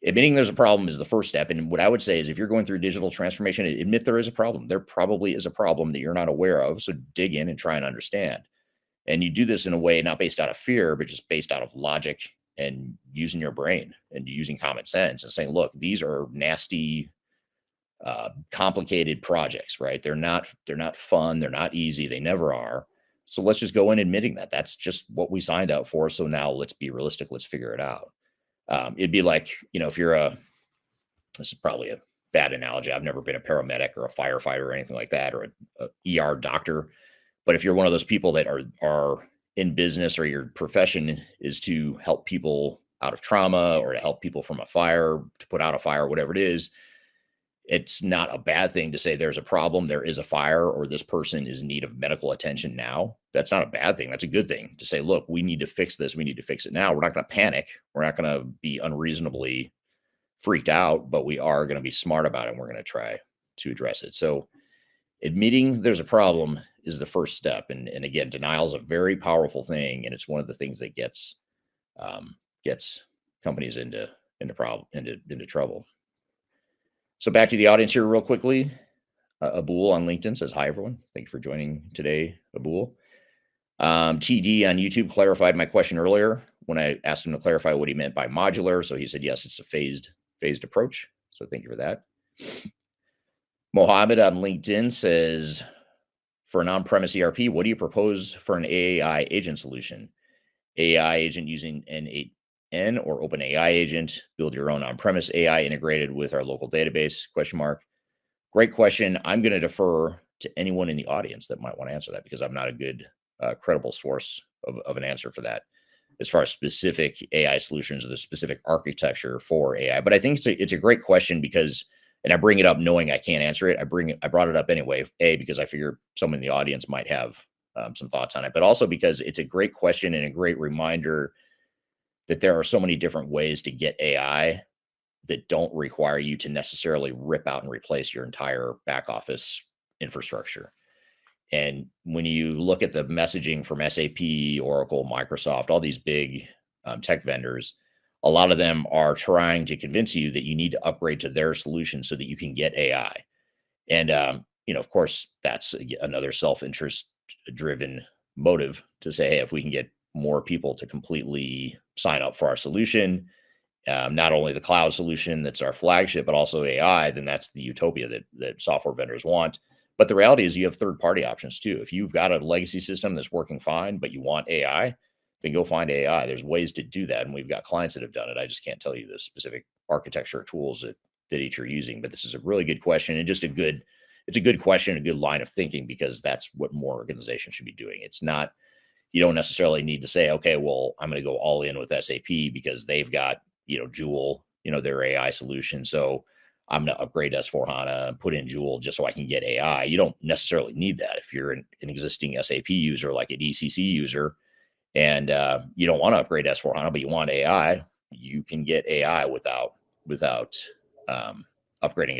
admitting there's a problem is the first step. And what I would say is, if you're going through digital transformation, admit there is a problem. There probably is a problem that you're not aware of. So dig in and try and understand. And you do this in a way not based out of fear, but just based out of logic and using your brain and using common sense and saying, look, these are nasty, complicated projects, right? They're not fun. They're not easy. They never are. So let's just go in admitting that that's just what we signed up for. So now let's be realistic. Let's figure it out. It'd be like, if you're this is probably a bad analogy. I've never been a paramedic or a firefighter or anything like that, or a ER doctor. But if you're one of those people that are in business or your profession is to help people out of trauma or to help people from a fire, to put out a fire, whatever it is, it's not a bad thing to say there's a problem, there is a fire, or this person is in need of medical attention now. That's not a bad thing. That's a good thing to say, look, we need to fix this. We need to fix it now. We're not going to panic. We're not going to be unreasonably freaked out, but we are going to be smart about it. And we're going to try to address it. So admitting there's a problem is the first step. And again, denial is a very powerful thing. And it's one of the things that gets companies into trouble. So back to the audience here real quickly. Abul on LinkedIn says, hi, everyone. Thank you for joining today, Abul. TD on YouTube clarified my question earlier when I asked him to clarify what he meant by modular. So he said, yes, it's a phased approach. So thank you for that. Mohammed on LinkedIn says, for an on-premise ERP, what do you propose for an AI agent solution? AI agent using N8N or OpenAI agent, build your own on-premise AI integrated with our local database, ? Great question. I'm going to defer to anyone in the audience that might want to answer that because I'm not a good, credible source of an answer for that as far as specific AI solutions or the specific architecture for AI. But I think it's a great question because, and I bring it up knowing I can't answer it. I brought it up anyway, because I figure someone in the audience might have some thoughts on it, but also because it's a great question and a great reminder that there are so many different ways to get AI that don't require you to necessarily rip out and replace your entire back office infrastructure. And when you look at the messaging from SAP, Oracle, Microsoft, all these big tech vendors, a lot of them are trying to convince you that you need to upgrade to their solution so that you can get AI. And, of course, that's another self-interest driven motive to say, hey, if we can get more people to completely sign up for our solution, not only the cloud solution that's our flagship, but also AI, then that's the utopia that software vendors want. But the reality is you have third-party options too. If you've got a legacy system that's working fine, but you want AI, then go find AI. There's ways to do that. And we've got clients that have done it. I just can't tell you the specific architecture tools that each are using, but this is a really good question and just it's a good question, a good line of thinking, because that's what more organizations should be doing. It's not, you don't necessarily need to say, okay, well, I'm going to go all in with SAP because they've got, Joule, their AI solution. So I'm going to upgrade S/4HANA and put in Joule just so I can get AI. You don't necessarily need that. If you're an existing SAP user, like an ECC user, and you don't want to upgrade S/4HANA, but you want AI, you can get AI without upgrading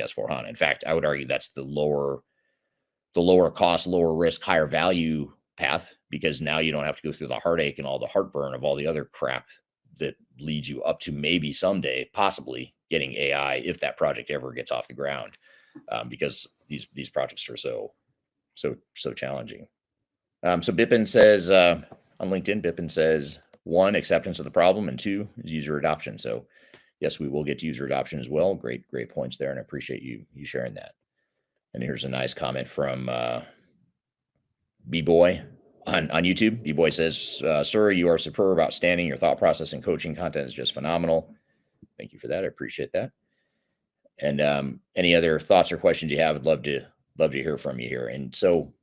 S/4HANA. In fact, I would argue that's the lower cost, lower risk, higher value path, because now you don't have to go through the heartache and all the heartburn of all the other crap that leads you up to maybe someday possibly getting AI if that project ever gets off the ground, because these projects are so challenging. So Bipin says on LinkedIn, Bipin says 1, acceptance of the problem, and 2 is user adoption. So yes, we will get to user adoption as well. Great points there, and I appreciate you sharing that. And here's a nice comment from B-Boy on YouTube. B-Boy says, sir, you are superb, outstanding. Your thought process and coaching content is just phenomenal. Thank you for that. I appreciate that. And any other thoughts or questions you have, I'd love to hear from you here. And so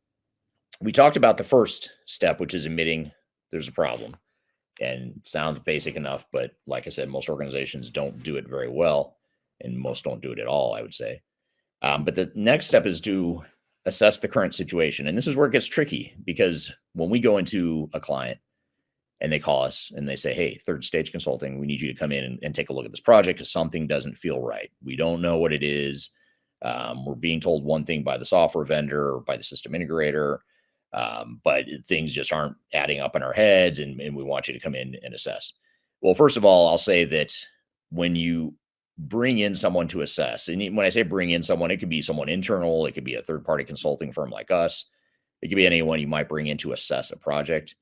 we talked about the first step, which is admitting there's a problem. And sounds basic enough, but like I said, most organizations don't do it very well, and most don't do it at all, I would say. But the next step is to assess the current situation. And this is where it gets tricky, because when we go into a client and they call us and they say, hey, third stage consulting, we need you to come in and take a look at this project because something doesn't feel right. We don't know what it is. We're being told one thing by the software vendor or by the system integrator, but things just aren't adding up in our heads, and we want you to come in and assess. Well, first of all, I'll say that when you bring in someone to assess, and when I say bring in someone, it could be someone internal, it could be a third-party consulting firm like us, it could be anyone you might bring in to assess a project.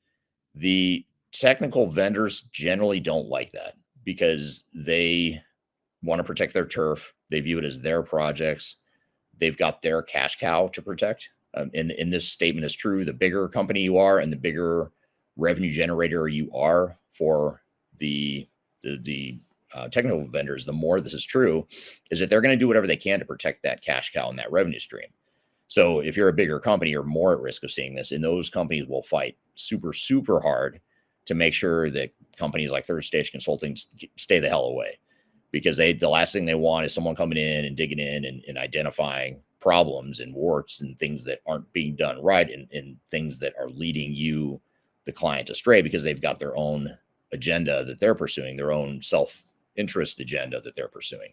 The technical vendors generally don't like that because they want to protect their turf. They view it as their projects. They've got their cash cow to protect. And this statement is true. The bigger company you are and the bigger revenue generator you are for the technical vendors, the more this is true, is that they're going to do whatever they can to protect that cash cow and that revenue stream. So if you're a bigger company, you're more at risk of seeing this, and those companies will fight super, super hard to make sure that companies like Third Stage Consulting stay the hell away, because the last thing they want is someone coming in and digging in and identifying problems and warts and things that aren't being done right, and things that are leading you, the client, astray, because they've got their own agenda that they're pursuing, their own self-interest agenda that they're pursuing.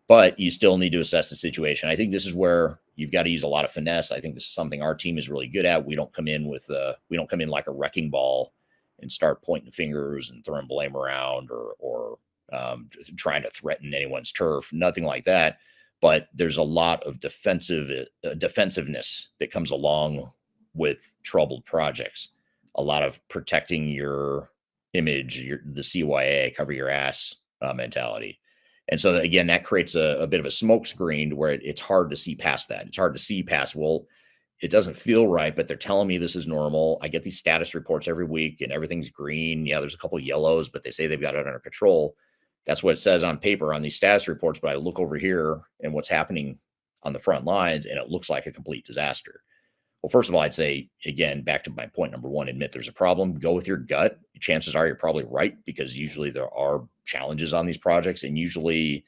But you still need to assess the situation. I think this is where you've got to use a lot of finesse. I think this is something our team is really good at. We don't come in like a wrecking ball and start pointing fingers and throwing blame around, or trying to threaten anyone's turf. Nothing like that. But there's a lot of defensiveness that comes along with troubled projects. A lot of protecting your image, the CYA, cover your ass mentality. And so again, that creates a bit of a smoke screen where it's hard to see past that. It's hard to see past, well, it doesn't feel right, but they're telling me this is normal. I get these status reports every week and everything's green. Yeah, there's a couple of yellows, but they say they've got it under control. That's what it says on paper on these status reports. But I look over here and what's happening on the front lines, and it looks like a complete disaster. Well, first of all, I'd say, again, back to my point number one, admit there's a problem, go with your gut. Chances are you're probably right, because usually there are challenges on these projects. And usually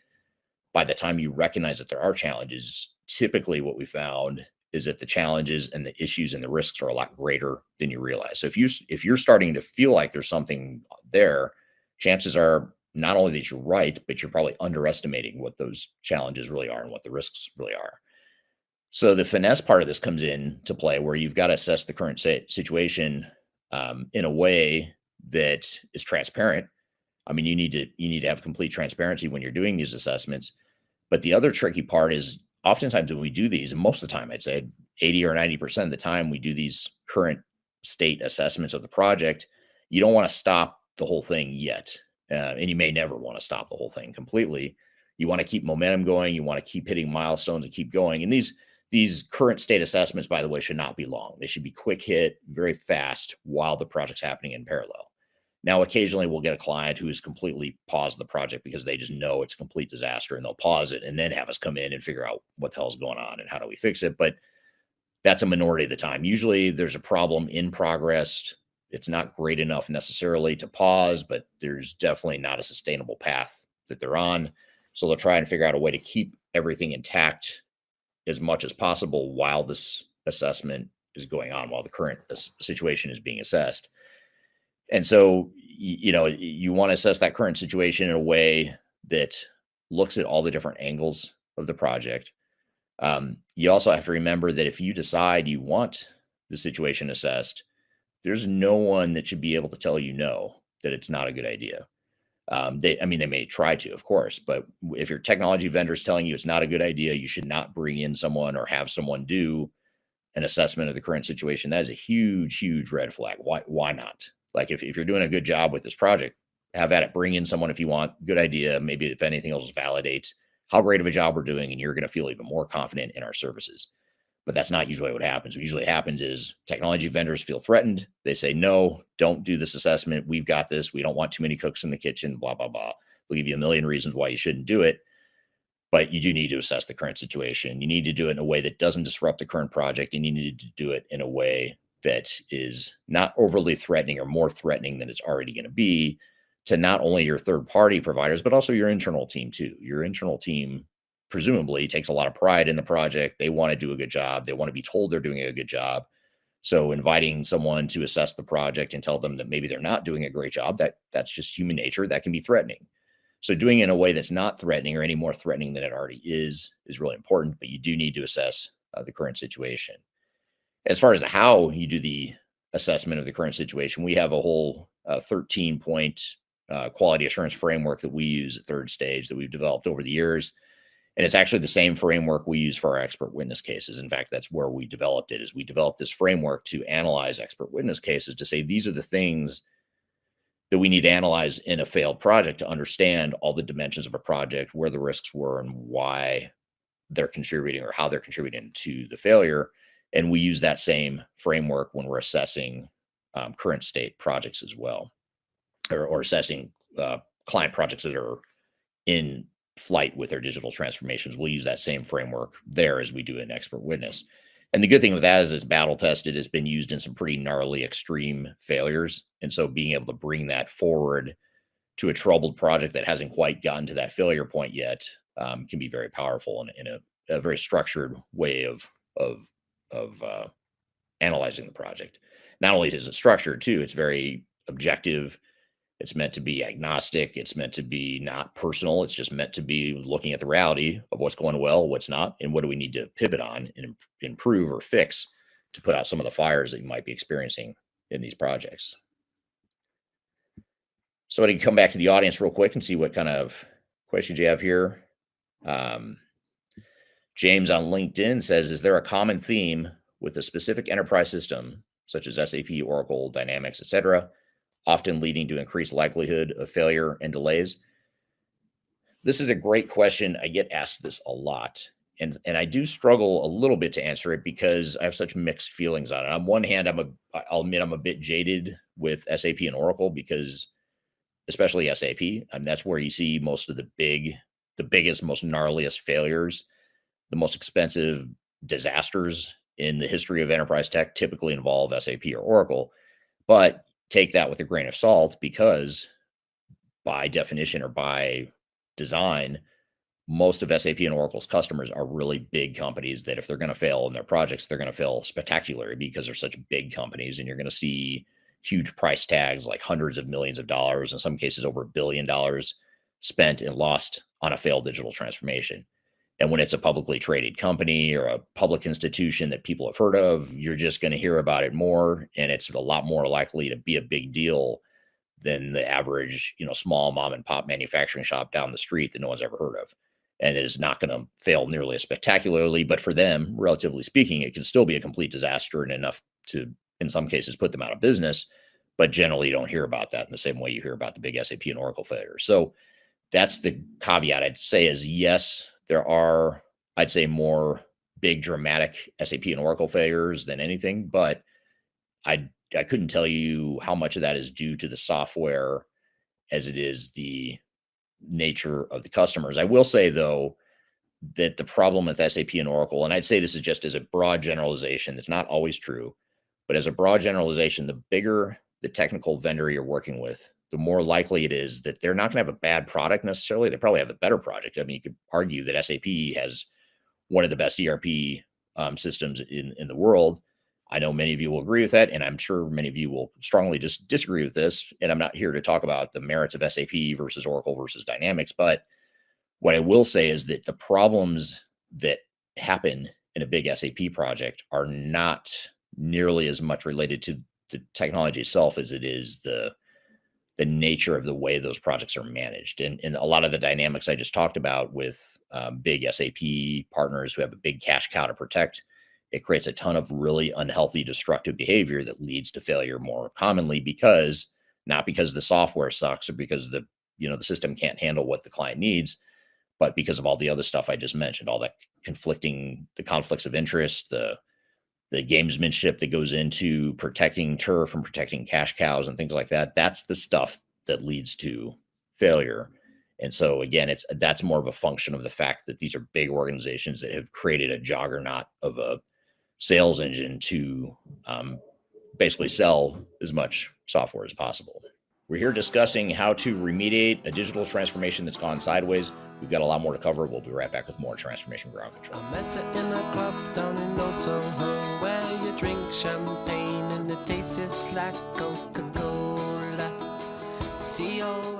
by the time you recognize that there are challenges, typically what we found is that the challenges and the issues and the risks are a lot greater than you realize. So if you're starting to feel like there's something there, chances are not only that you're right, but you're probably underestimating what those challenges really are and what the risks really are. So the finesse part of this comes in to play, where you've got to assess the current situation in a way that is transparent. I mean, you need to have complete transparency when you're doing these assessments. But the other tricky part is, oftentimes when we do these, and most of the time, I'd say 80 or 90% of the time we do these current state assessments of the project, you don't want to stop the whole thing yet. And you may never want to stop the whole thing completely. You want to keep momentum going. You want to keep hitting milestones and keep going. And these current state assessments, by the way, should not be long. They should be quick hit, very fast, while the project's happening in parallel. Now, occasionally we'll get a client who has completely paused the project because they just know it's a complete disaster, and they'll pause it and then have us come in and figure out what the hell's going on and how do we fix it. But that's a minority of the time. Usually there's a problem in progress. It's not great enough necessarily to pause, but there's definitely not a sustainable path that they're on. So they'll try and figure out a way to keep everything intact as much as possible while this assessment is going on, while the current situation is being assessed. And so, you want to assess that current situation in a way that looks at all the different angles of the project. You also have to remember that if you decide you want the situation assessed, there's no one that should be able to tell you no, that it's not a good idea. They may try to, of course, but if your technology vendor is telling you it's not a good idea, you should not bring in someone or have someone do an assessment of the current situation. That is a huge, huge red flag. Why not? Like if you're doing a good job with this project, have at it. Bring in someone if you want. Good idea. Maybe if anything else, validates how great of a job we're doing, and you're going to feel even more confident in our services. But that's not usually what happens. What usually happens is technology vendors feel threatened. They say, no, don't do this assessment. We've got this. We don't want too many cooks in the kitchen, blah, blah, blah. They'll give you a million reasons why you shouldn't do it. But you do need to assess the current situation. You need to do it in a way that doesn't disrupt the current project. And you need to do it in a way that is not overly threatening or more threatening than it's already going to be to not only your third-party providers, but also your internal team too. Your internal team presumably takes a lot of pride in the project. They want to do a good job. They want to be told they're doing a good job. So inviting someone to assess the project and tell them that maybe they're not doing a great job, that's just human nature. That can be threatening. So doing it in a way that's not threatening or any more threatening than it already is really important, but you do need to assess the current situation. As far as how you do the assessment of the current situation, we have a whole 13-point quality assurance framework that we use at Third Stage that we've developed over the years. And it's actually the same framework we use for our expert witness cases. In fact, that's where we developed it, is we developed this framework to analyze expert witness cases, to say these are the things that we need to analyze in a failed project to understand all the dimensions of a project, where the risks were and why they're contributing or how they're contributing to the failure. And we use that same framework when we're assessing current state projects as well, or assessing client projects that are in flight with their digital transformations. We'll use that same framework there as we do in expert witness. And the good thing with that is it's battle tested. It's been used in some pretty gnarly extreme failures. And so being able to bring that forward to a troubled project that hasn't quite gotten to that failure point yet can be very powerful in a very structured way of analyzing the project. Not only is it structured too, it's very objective. It's meant to be agnostic. It's meant to be not personal. It's just meant to be looking at the reality of what's going well, what's not, and what do we need to pivot on and improve or fix to put out some of the fires that you might be experiencing in these projects. So I can come back to the audience real quick and see what kind of questions you have here. James on LinkedIn says, is there a common theme with a specific enterprise system, such as SAP, Oracle, Dynamics, etc., often leading to increased likelihood of failure and delays? This is a great question. I get asked this a lot, and I do struggle a little bit to answer it because I have such mixed feelings on it. On one hand, I'll admit I'm a bit jaded with SAP and Oracle because, especially SAP, that's where you see most of the biggest, most gnarliest failures. The most expensive disasters in the history of enterprise tech typically involve SAP or Oracle, but take that with a grain of salt because by definition or by design, most of SAP and Oracle's customers are really big companies that if they're going to fail in their projects, they're going to fail spectacularly because they're such big companies, and you're going to see huge price tags like hundreds of millions of dollars, in some cases over $1 billion spent and lost on a failed digital transformation. And when it's a publicly traded company or a public institution that people have heard of, you're just going to hear about it more. And it's a lot more likely to be a big deal than the average, small mom and pop manufacturing shop down the street that no one's ever heard of. And it is not going to fail nearly as spectacularly, but for them, relatively speaking, it can still be a complete disaster and enough to, in some cases, put them out of business. But generally, you don't hear about that in the same way you hear about the big SAP and Oracle failures. So that's the caveat I'd say is yes, there are, I'd say, more big dramatic SAP and Oracle failures than anything, but I couldn't tell you how much of that is due to the software as it is the nature of the customers. I will say, though, that the problem with SAP and Oracle, and I'd say this is just as a broad generalization, that's not always true, but as a broad generalization, the bigger the technical vendor you're working with, the more likely it is that they're not going to have a bad product necessarily. They probably have a better product. I mean, you could argue that SAP has one of the best ERP systems in the world. I know many of you will agree with that, and I'm sure many of you will strongly disagree with this. And I'm not here to talk about the merits of SAP versus Oracle versus Dynamics, but what I will say is that the problems that happen in a big SAP project are not nearly as much related to the technology itself as it is the nature of the way those projects are managed. And a lot of the dynamics I just talked about with big SAP partners who have a big cash cow to protect, it creates a ton of really unhealthy, destructive behavior that leads to failure more commonly not because the software sucks or because the system can't handle what the client needs, but because of all the other stuff I just mentioned, all that the conflicts of interest, the gamesmanship that goes into protecting turf and protecting cash cows and things like that. That's the stuff that leads to failure. And so again, that's more of a function of the fact that these are big organizations that have created a juggernaut of a sales engine to basically sell as much software as possible. We're here discussing how to remediate a digital transformation that's gone sideways. We've got a lot more to cover. We'll be right back with more Transformation Ground Control. I met her in a club down in Old Soho, where you drink champagne and it tastes like Coca-Cola.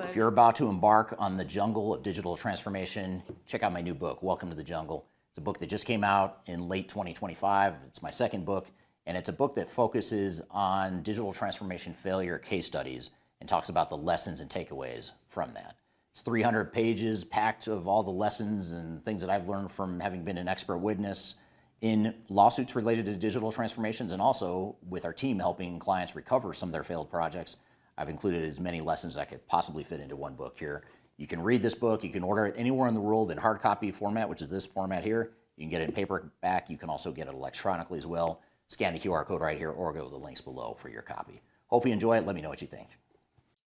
If you're about to embark on the jungle of digital transformation, check out my new book, Welcome to the Jungle. It's a book that just came out in late 2025. It's my second book, and it's a book that focuses on digital transformation failure case studies and talks about the lessons and takeaways from that. It's 300 pages packed of all the lessons and things that I've learned from having been an expert witness in lawsuits related to digital transformations, and also with our team helping clients recover some of their failed projects. I've included as many lessons as I could possibly fit into one book here. You can read this book. You can order it anywhere in the world in hard copy format, which is this format here. You can get it in paperback. You can also get it electronically as well. Scan the QR code right here or go to the links below for your copy. Hope you enjoy it. Let me know what you think.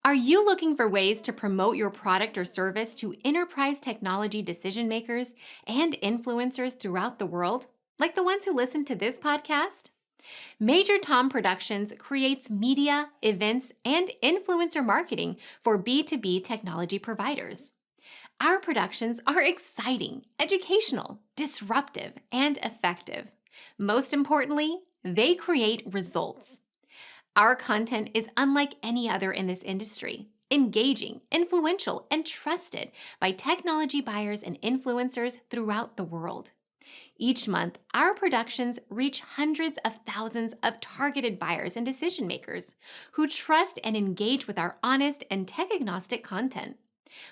Are you looking for ways to promote your product or service to enterprise technology decision makers and influencers throughout the world? like the ones who listen to this podcast? Major Tom Productions creates media, events, and influencer marketing for B2B technology providers. Our productions are exciting, educational, disruptive, and effective. Most importantly, they create results. Our content is unlike any other in this industry, engaging, influential, and trusted by technology buyers and influencers throughout the world. Each month, our productions reach hundreds of thousands of targeted buyers and decision makers who trust and engage with our honest and tech-agnostic content.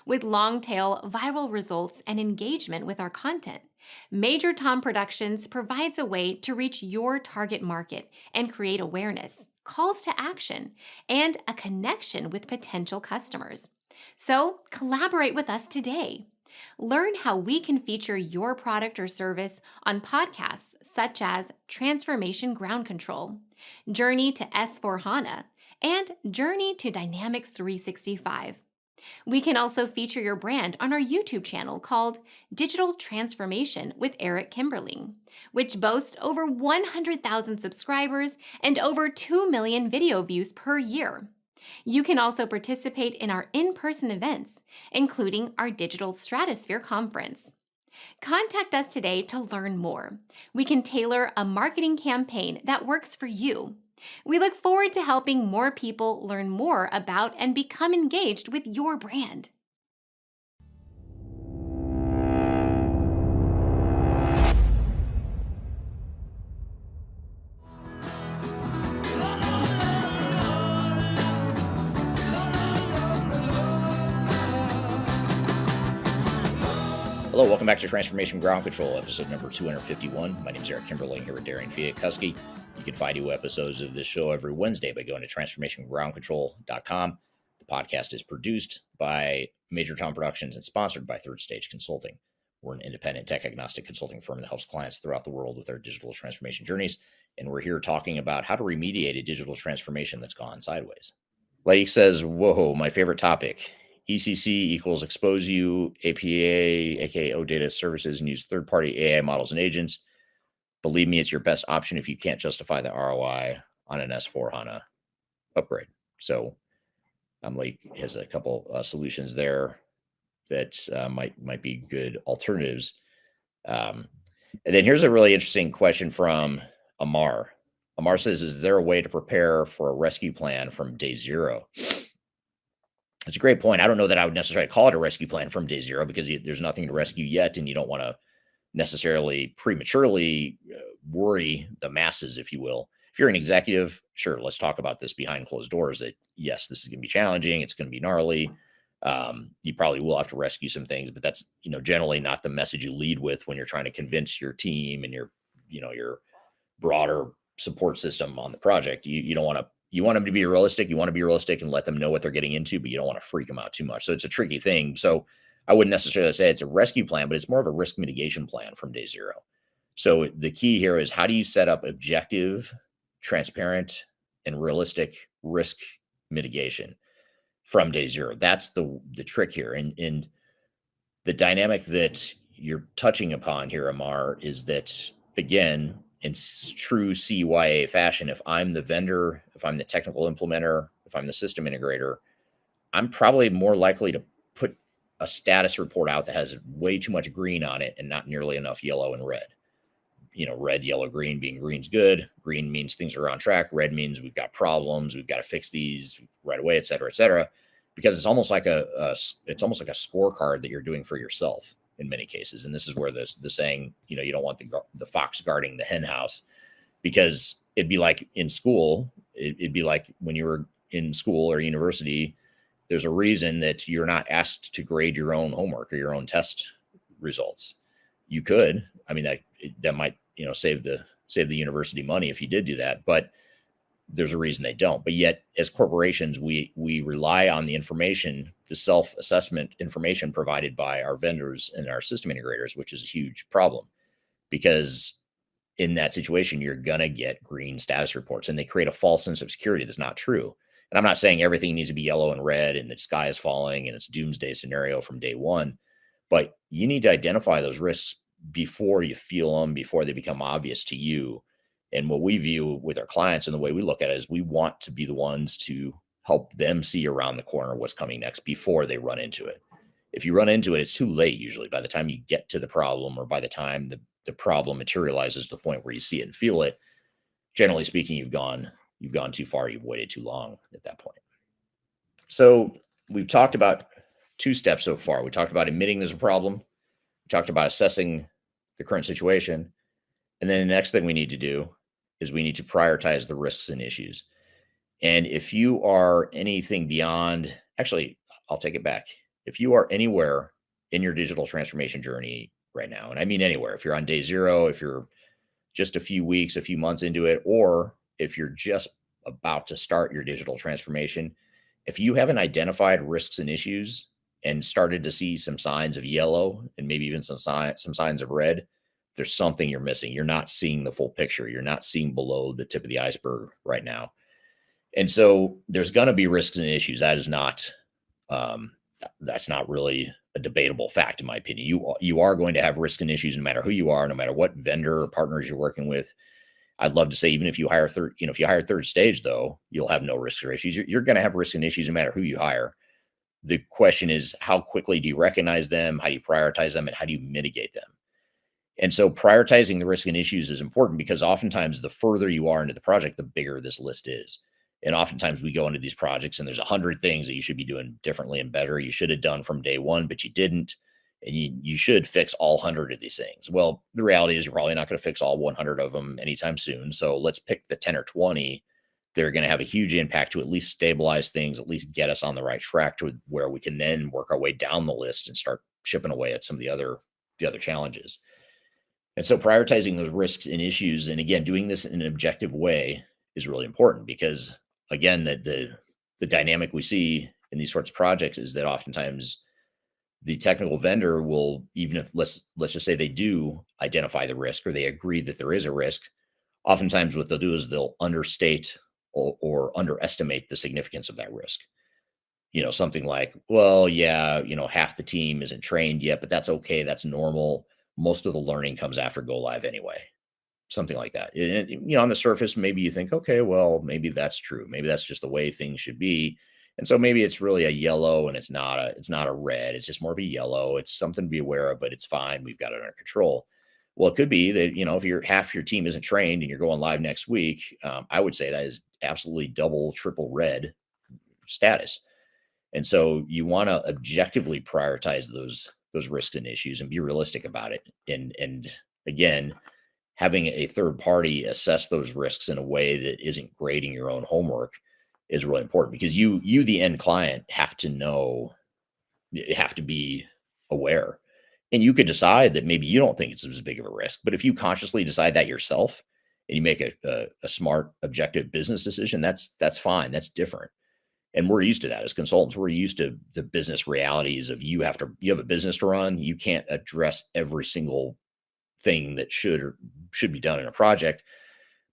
With long-tail viral results and engagement with our content, Major Tom Productions provides a way to reach your target market and create awareness, calls to action, and a connection with potential customers. So, collaborate with us today. Learn how we can feature your product or service on podcasts such as Transformation Ground Control, Journey to S4HANA, and Journey to Dynamics 365. We can also feature your brand on our YouTube channel called Digital Transformation with Eric Kimberling, which boasts over 100,000 subscribers and over 2 million video views per year. You can also participate in our in-person events, including our Digital Stratosphere Conference. Contact us today to learn more. We can tailor a marketing campaign that works for you. We look forward to helping more people learn more about and become engaged with your brand. Hello, welcome back to Transformation Ground Control, episode number 251. My name is Eric Kimberling here with Darian Chwialkowski. You can find new episodes of this show every Wednesday by going to transformationgroundcontrol.com. The podcast is produced by Major Tom Productions and sponsored by Third Stage Consulting. We're an independent tech-agnostic consulting firm that helps clients throughout the world with their digital transformation journeys, and we're here talking about how to remediate a digital transformation that's gone sideways. Lake says, whoa, my favorite topic. ECC equals expose you, APA, aka OData services, and use third-party AI models and agents. Believe me, it's your best option if you can't justify the ROI on an S4HANA upgrade. So Lake has a couple solutions there that might be good alternatives. And then here's a really interesting question from Amar. Amar says, is there a way to prepare for a rescue plan from day zero? It's a great point. I don't know that I would necessarily call it a rescue plan from day zero because there's nothing to rescue yet, and you don't want to necessarily prematurely worry the masses, if you will. If you're an executive, sure, let's talk about this behind closed doors. That yes, this is going to be challenging. It's going to be gnarly. You probably will have to rescue some things, but that's generally not the message you lead with when you're trying to convince your team and your broader support system on the project. You don't want to. You want them to be realistic. You want to be realistic and let them know what they're getting into, but you don't want to freak them out too much. So it's a tricky thing. So I wouldn't necessarily say it's a rescue plan, but it's more of a risk mitigation plan from day zero. So the key here is, how do you set up objective, transparent, and realistic risk mitigation from day zero? That's the trick here. And the dynamic that you're touching upon here, Amar, is that, again, in true CYA fashion, if I'm the vendor, if I'm the technical implementer, if I'm the system integrator, I'm probably more likely to put a status report out that has way too much green on it and not nearly enough yellow and red. Red, yellow, green, being green's good. Green means things are on track. Red means we've got problems. We've got to fix these right away, et cetera, because it's almost like a scorecard that you're doing for yourself in many cases. And this is where the saying, you don't want the fox guarding the hen house, because it'd be like in school. It'd be like when you were in school or university, there's a reason that you're not asked to grade your own homework or your own test results. You could, that might, save the university money if you did do that, but there's a reason they don't. But yet, as corporations, we rely on the information, the self-assessment information provided by our vendors and our system integrators, which is a huge problem, because in that situation, you're going to get green status reports, and they create a false sense of security that's not true. And I'm not saying everything needs to be yellow and red and the sky is falling and it's doomsday scenario from day one, but you need to identify those risks before you feel them, before they become obvious to you. And what we view with our clients and the way we look at it is we want to be the ones to help them see around the corner what's coming next before they run into it. If you run into it, it's too late usually by the time you get to the problem, or by the time the problem materializes to the point where you see it and feel it. Generally speaking, you've gone too far, you've waited too long at that point. So we've talked about 2 steps so far. We talked about admitting there's a problem. We talked about assessing the current situation. And then the next thing we need to do is we need to prioritize the risks and issues. And if you are anything beyond, actually, I'll take it back. If you are anywhere in your digital transformation journey right now, and I mean anywhere, if you're on day 0, if you're just a few weeks, a few months into it, or if you're just about to start your digital transformation, if you haven't identified risks and issues and started to see some signs of yellow and maybe even some signs of red, there's something you're missing. You're not seeing the full picture. You're not seeing below the tip of the iceberg right now. And so there's going to be risks and issues. That is not, that's not really a debatable fact, in my opinion. You are going to have risks and issues no matter who you are, no matter what vendor or partners you're working with. I'd love to say, even if you hire third stage, though, you'll have no risks or issues. You're going to have risks and issues no matter who you hire. The question is, how quickly do you recognize them? How do you prioritize them? And how do you mitigate them? And so prioritizing the risk and issues is important, because oftentimes the further you are into the project, the bigger this list is. And oftentimes we go into these projects and there's 100 things that you should be doing differently and better. You should have done from day one, but you didn't. And you should fix all 100 of these things. Well, the reality is you're probably not going to fix all 100 of them anytime soon. So let's pick the 10 or 20 that are going to have a huge impact to at least stabilize things, at least get us on the right track to where we can then work our way down the list and start chipping away at some of the other challenges. And so prioritizing those risks and issues, and again, doing this in an objective way, is really important, because again, the dynamic we see in these sorts of projects is that oftentimes the technical vendor will, even if let's just say they do identify the risk or they agree that there is a risk, oftentimes what they'll do is they'll understate or underestimate the significance of that risk. Something like, well, yeah, half the team isn't trained yet, but that's okay. That's normal. Most of the learning comes after go live anyway. Something like that. And, on the surface, maybe you think, okay, well, maybe that's true. Maybe that's just the way things should be. And so maybe it's really a yellow and it's not a red. It's just more of a yellow. It's something to be aware of, but it's fine. We've got it under control. Well, it could be that, if half your team isn't trained and you're going live next week, I would say that is absolutely double, triple red status. And so you want to objectively prioritize those risks and issues and be realistic about it. And again, having a third party assess those risks in a way that isn't grading your own homework is really important, because you, the end client, have to know, have to be aware. And you could decide that maybe you don't think it's as big of a risk, but if you consciously decide that yourself and you make a smart, objective business decision, that's fine. That's different. And we're used to that as consultants. We're used to the business realities of you have a business to run. You can't address every single thing that should be done in a project,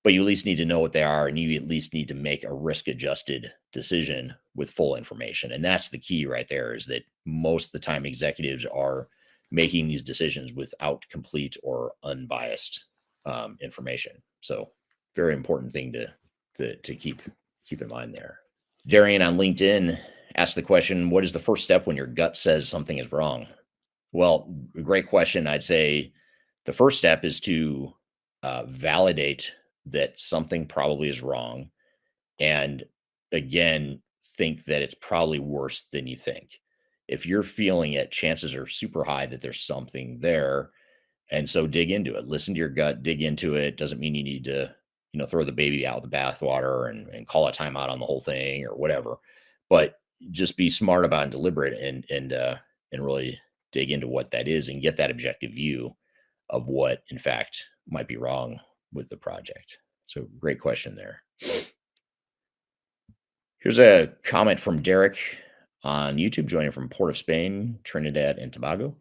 but you at least need to know what they are, and you at least need to make a risk-adjusted decision with full information. And that's the key right there, is that most of the time executives are making these decisions without complete or unbiased information. So very important thing to keep in mind there. Darian on LinkedIn asked the question, what is the first step when your gut says something is wrong? Well, great question. I'd say the first step is to validate that something probably is wrong. And again, think that it's probably worse than you think. If you're feeling it, chances are super high that there's something there. And so dig into it, listen to your gut, dig into it. Doesn't mean you need to, throw the baby out with the bathwater and call a timeout on the whole thing or whatever, but just be smart about it and deliberate and really dig into what that is and get that objective view of what in fact might be wrong with the project. So great question there. Here's a comment from Derek on YouTube, joining from Port of Spain, Trinidad and Tobago.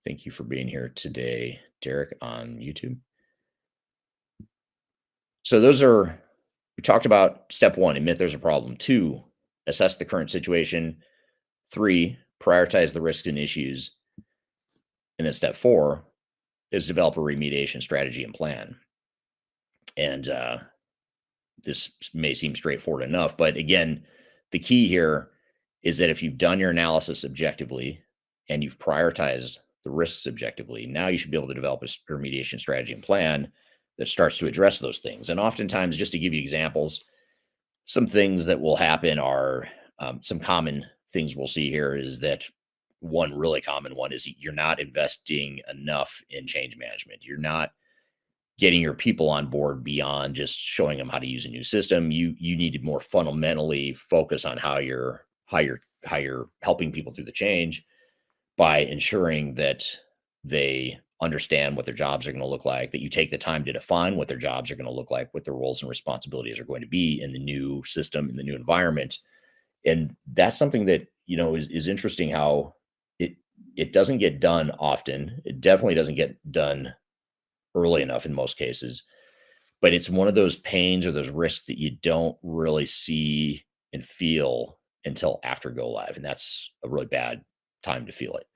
Thank you for being here today, Derek, on YouTube. So we talked about step 1, admit there's a problem. 2, assess the current situation. 3, prioritize the risks and issues. And then step 4, is develop a remediation strategy and plan. And this may seem straightforward enough, but again, the key here is that if you've done your analysis objectively and you've prioritized the risks objectively, now you should be able to develop a remediation strategy and plan that starts to address those things. And oftentimes, just to give you examples, some things that will happen are some common things we'll see here is that one really common one is you're not investing enough in change management. You're not getting your people on board beyond just showing them how to use a new system. You need to more fundamentally focus on how you're helping people through the change by ensuring that they understand what their jobs are going to look like, that you take the time to define what their jobs are going to look like, what their roles and responsibilities are going to be in the new system, in the new environment. And that's something that, is interesting how it doesn't get done often. It definitely doesn't get done early enough in most cases, but it's one of those pains or those risks that you don't really see and feel until after go live. And that's a really bad time to feel it.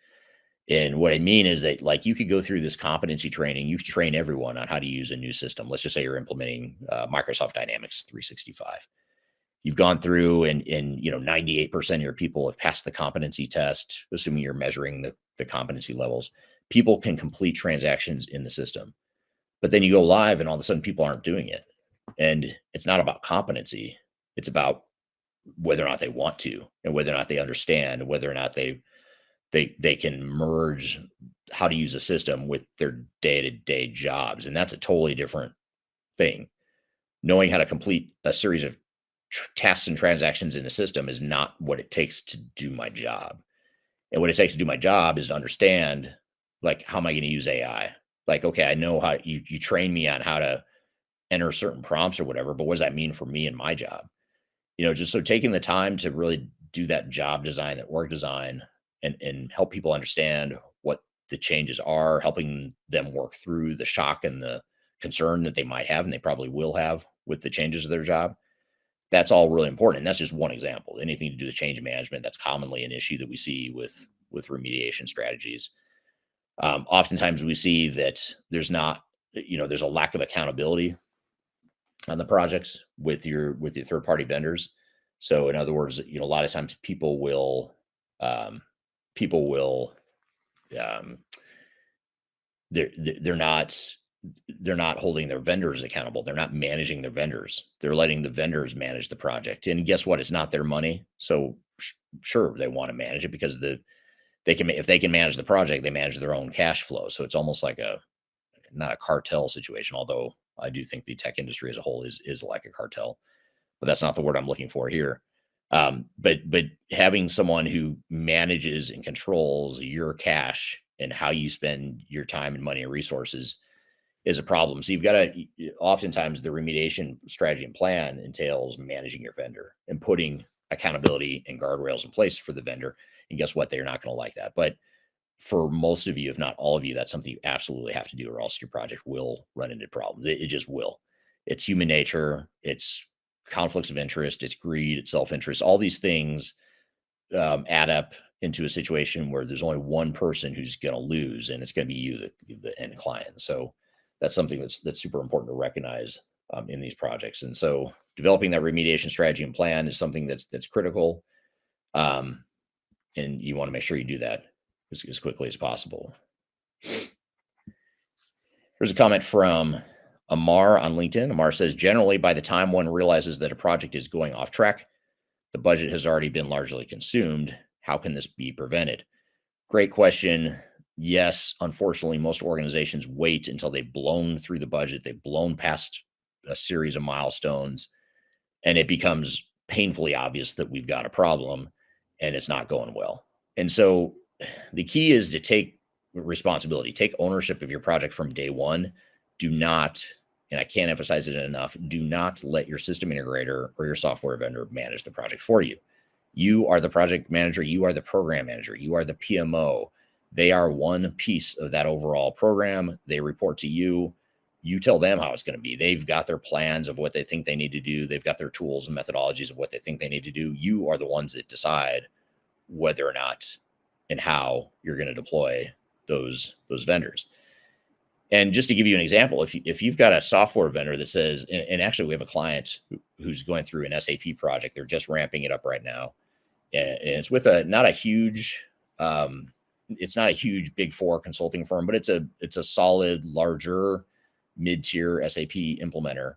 And what I mean is that, like, you could go through this competency training, you train everyone on how to use a new system. Let's just say you're implementing Microsoft Dynamics 365. You've gone through and 98% of your people have passed the competency test, assuming you're measuring the competency levels. People can complete transactions in the system, but then you go live and all of a sudden people aren't doing it. And it's not about competency. It's about whether or not they want to, and whether or not they understand, whether or not they can merge how to use a system with their day-to-day jobs. And that's a totally different thing. Knowing how to complete a series of tasks and transactions in a system is not what it takes to do my job. And what it takes to do my job is to understand, like, how am I going to use AI? Like, okay, I know how you train me on how to enter certain prompts or whatever, but what does that mean for me and my job? Just so taking the time to really do that job design, that org design, and help people understand what the changes are, helping them work through the shock and the concern that they might have, and they probably will have with the changes of their job. That's all really important. And that's just one example. Anything to do with change management, that's commonly an issue that we see with remediation strategies. Oftentimes we see that there's a lack of accountability on the projects with your third party vendors. So in other words, a lot of times people will they're not holding their vendors accountable. They're not managing their vendors. They're letting the vendors manage the project. And guess what? It's not their money. So sure, they want to manage it because if they can manage the project, they manage their own cash flow. So it's almost like not a cartel situation, although I do think the tech industry as a whole is like a cartel, but that's not the word I'm looking for here. But having someone who manages and controls your cash and how you spend your time and money and resources is a problem. So you've got to, oftentimes the remediation strategy and plan entails managing your vendor and putting accountability and guardrails in place for the vendor. And guess what? They're not going to like that. But for most of you, if not all of you, that's something you absolutely have to do, or else your project will run into problems. It just will. It's human nature. It's conflicts of interest. It's greed. It's self-interest. All these things add up into a situation where there's only one person who's going to lose, and it's going to be you, the end client. So that's something that's super important to recognize in these projects. And so developing that remediation strategy and plan is something that's critical. And you want to make sure you do that as quickly as possible. Here's a comment from Amar on LinkedIn. Amar says, generally, by the time one realizes that a project is going off track, the budget has already been largely consumed. How can this be prevented? Great question. Yes, unfortunately, most organizations wait until they've blown through the budget. They've blown past a series of milestones, and it becomes painfully obvious that we've got a problem and it's not going well. And so the key is to take responsibility, take ownership of your project from day one. Do not, and I can't emphasize it enough, do not let your system integrator or your software vendor manage the project for you. You are the project manager. You are the program manager. You are the PMO. They are one piece of that overall program. They report to you. You tell them how it's going to be. They've got their plans of what they think they need to do. They've got their tools and methodologies of what they think they need to do. You are the ones that decide whether or not and how you're going to deploy those vendors. And just to give you an example, if you've got a software vendor that says, and actually we have a client who's going through an SAP project, they're just ramping it up right now, and it's with not a huge, it's not a huge Big Four consulting firm, but it's a solid, larger, mid-tier SAP implementer.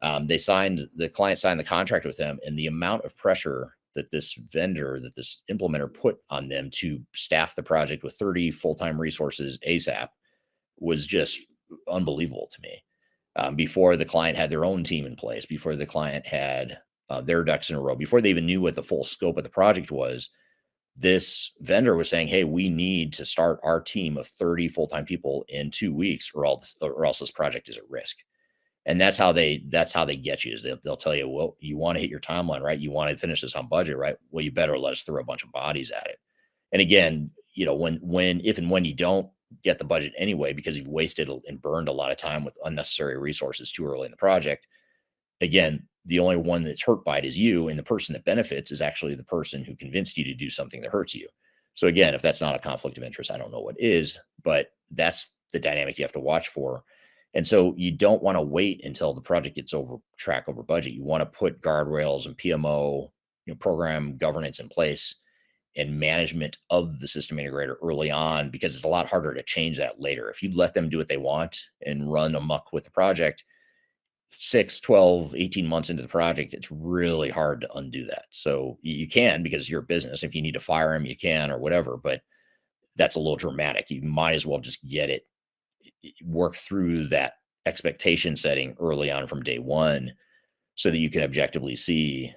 The client signed the contract with them, and the amount of pressure that this implementer put on them to staff the project with 30 full-time resources ASAP was just unbelievable to me. Before the client had their own team in place, before the client had their ducks in a row, before they even knew what the full scope of the project was, this vendor was saying, hey, we need to start our team of 30 full-time people in 2 weeks, or else this project is at risk. And that's how they get you, is they'll tell you, well, you want to hit your timeline, right? You want to finish this on budget, right? Well, you better let us throw a bunch of bodies at it. And again, if and when you don't get the budget anyway, because you've wasted and burned a lot of time with unnecessary resources too early in the project, again, the only one that's hurt by it is you, and the person that benefits is actually the person who convinced you to do something that hurts you. So again, if that's not a conflict of interest, I don't know what is, but that's the dynamic you have to watch for. And so you don't want to wait until the project gets over budget. You want to put guardrails and PMO, program governance in place, and management of the system integrator early on, because it's a lot harder to change that later. If you let them do what they want and run amok with the project, 6, 12, 18 months into the project, it's really hard to undo that. So you can, because you're a business. If you need to fire them, you can, or whatever, but that's a little dramatic. You might as well just work through that expectation setting early on from day one, so that you can objectively see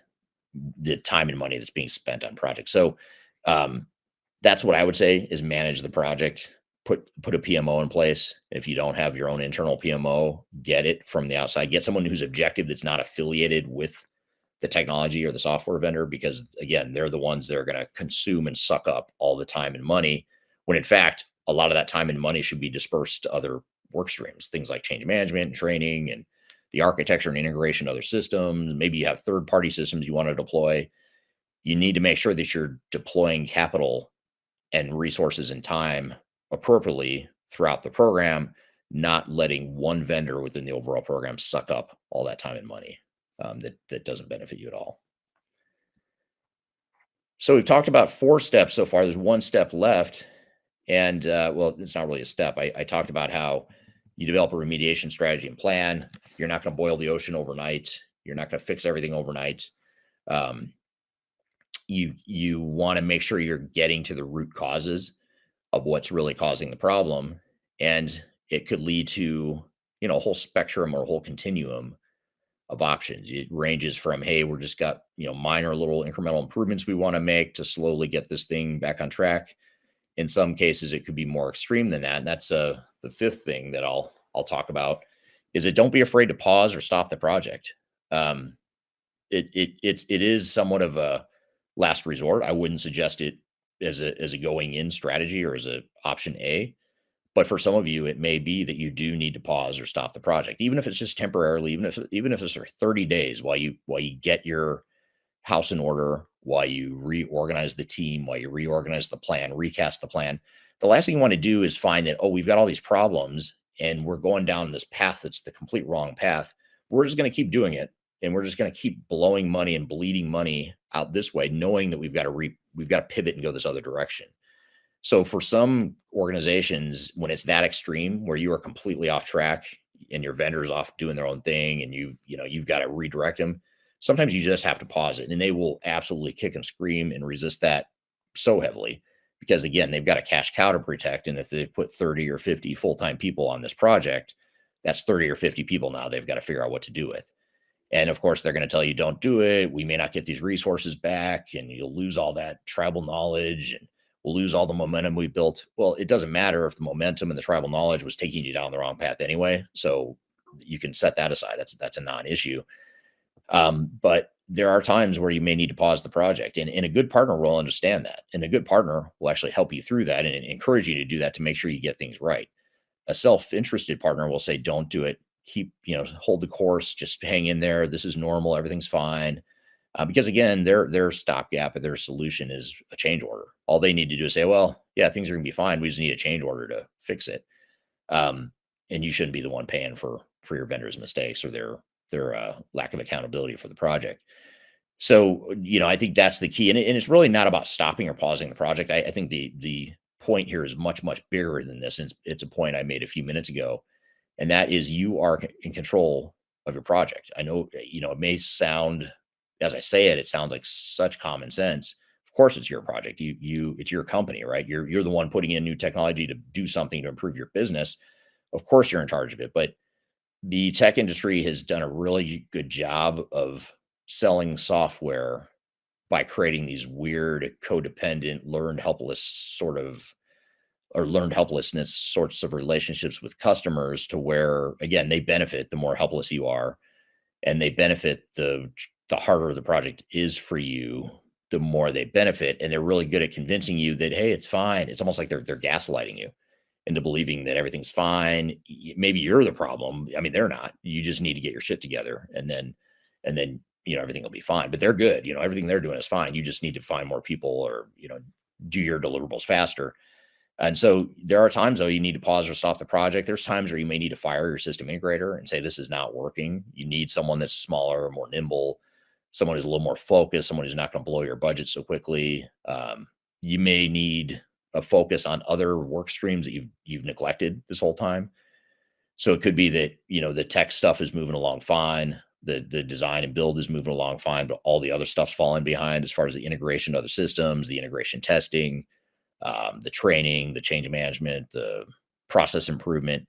the time and money that's being spent on projects. So that's what I would say, is manage the project, put a PMO in place. And if you don't have your own internal PMO, get it from the outside, get someone who's objective, that's not affiliated with the technology or the software vendor, because again, they're the ones that are going to consume and suck up all the time and money, when in fact, a lot of that time and money should be dispersed to other work streams, things like change management and training and the architecture and integration of other systems. Maybe you have third-party systems you want to deploy. You need to make sure that you're deploying capital and resources and time appropriately throughout the program, not letting one vendor within the overall program suck up all that time and money that doesn't benefit you at all. So we've talked about 4 steps so far. There's 1 step left. And well, it's not really a step. I talked about how you develop a remediation strategy and plan. You're not going to boil the ocean overnight. You're not going to fix everything overnight. You want to make sure you're getting to the root causes of what's really causing the problem. And it could lead to, a whole spectrum or a whole continuum of options. It ranges from, hey, we're just got, minor little incremental improvements we want to make to slowly get this thing back on track. In some cases, it could be more extreme than that. And that's the 5th thing that I'll talk about, is that don't be afraid to pause or stop the project. It is somewhat of a last resort. I wouldn't suggest it as a going in strategy or as a option A, but for some of you, it may be that you do need to pause or stop the project, even if it's just temporarily, even if it's for 30 days while you get your house in order, while you reorganize the team, while you reorganize the plan, recast the plan. The last thing you want to do is find that, we've got all these problems and we're going down this path that's the complete wrong path. We're just going to keep doing it, and we're just going to keep blowing money and bleeding money out this way, knowing that we've got to pivot and go this other direction. So for some organizations, when it's that extreme, where you are completely off track and your vendor's off doing their own thing, and you've got to redirect them, sometimes you just have to pause it, and they will absolutely kick and scream and resist that so heavily, because again, they've got a cash cow to protect. And if they've put 30 or 50 full-time people on this project, that's 30 or 50 people now they've got to figure out what to do with. And of course, they're going to tell you, don't do it. We may not get these resources back, and you'll lose all that tribal knowledge, and we'll lose all the momentum we built. Well, it doesn't matter if the momentum and the tribal knowledge was taking you down the wrong path anyway. So you can set that aside. That's a non-issue. But there are times where you may need to pause the project, and a good partner will understand that. And a good partner will actually help you through that and encourage you to do that to make sure you get things right. A self-interested partner will say, don't do it. Keep, hold the course, just hang in there. This is normal. Everything's fine. Because again, their stopgap and their solution is a change order. All they need to do is say, well, yeah, things are going to be fine. We just need a change order to fix it. and you shouldn't be the one paying for your vendor's mistakes or their lack of accountability for the project. So, I think that's the key, and it's really not about stopping or pausing the project. I think the point here is much, much bigger than this, and it's a point I made a few minutes ago, and that is you are in control of your project. I know, it may sound, as I say it sounds like such common sense. Of course, it's your project. It's your company, right? You're the one putting in new technology to do something to improve your business. Of course, you're in charge of it, but the tech industry has done a really good job of selling software by creating these weird codependent learned helplessness sorts of relationships with customers, to where, again, they benefit the more helpless you are, and they benefit the harder the project is for you, the more they benefit. And they're really good at convincing you that, hey, it's fine. It's almost like they're gaslighting you into believing that everything's fine. Maybe you're the problem. I mean, they're not. You just need to get your shit together, and then everything will be fine. But they're good. Everything they're doing is fine. You just need to find more people, or do your deliverables faster. And so there are times, though, you need to pause or stop the project. There's times where you may need to fire your system integrator and say, this is not working. You need someone that's smaller or more nimble, someone who's a little more focused, someone who's not going to blow your budget so quickly. You may need a focus on other work streams that you've neglected this whole time. So it could be that, the tech stuff is moving along fine. The design and build is moving along fine, but all the other stuff's falling behind as far as the integration of other systems, the integration testing, the training, the change management, the process improvement.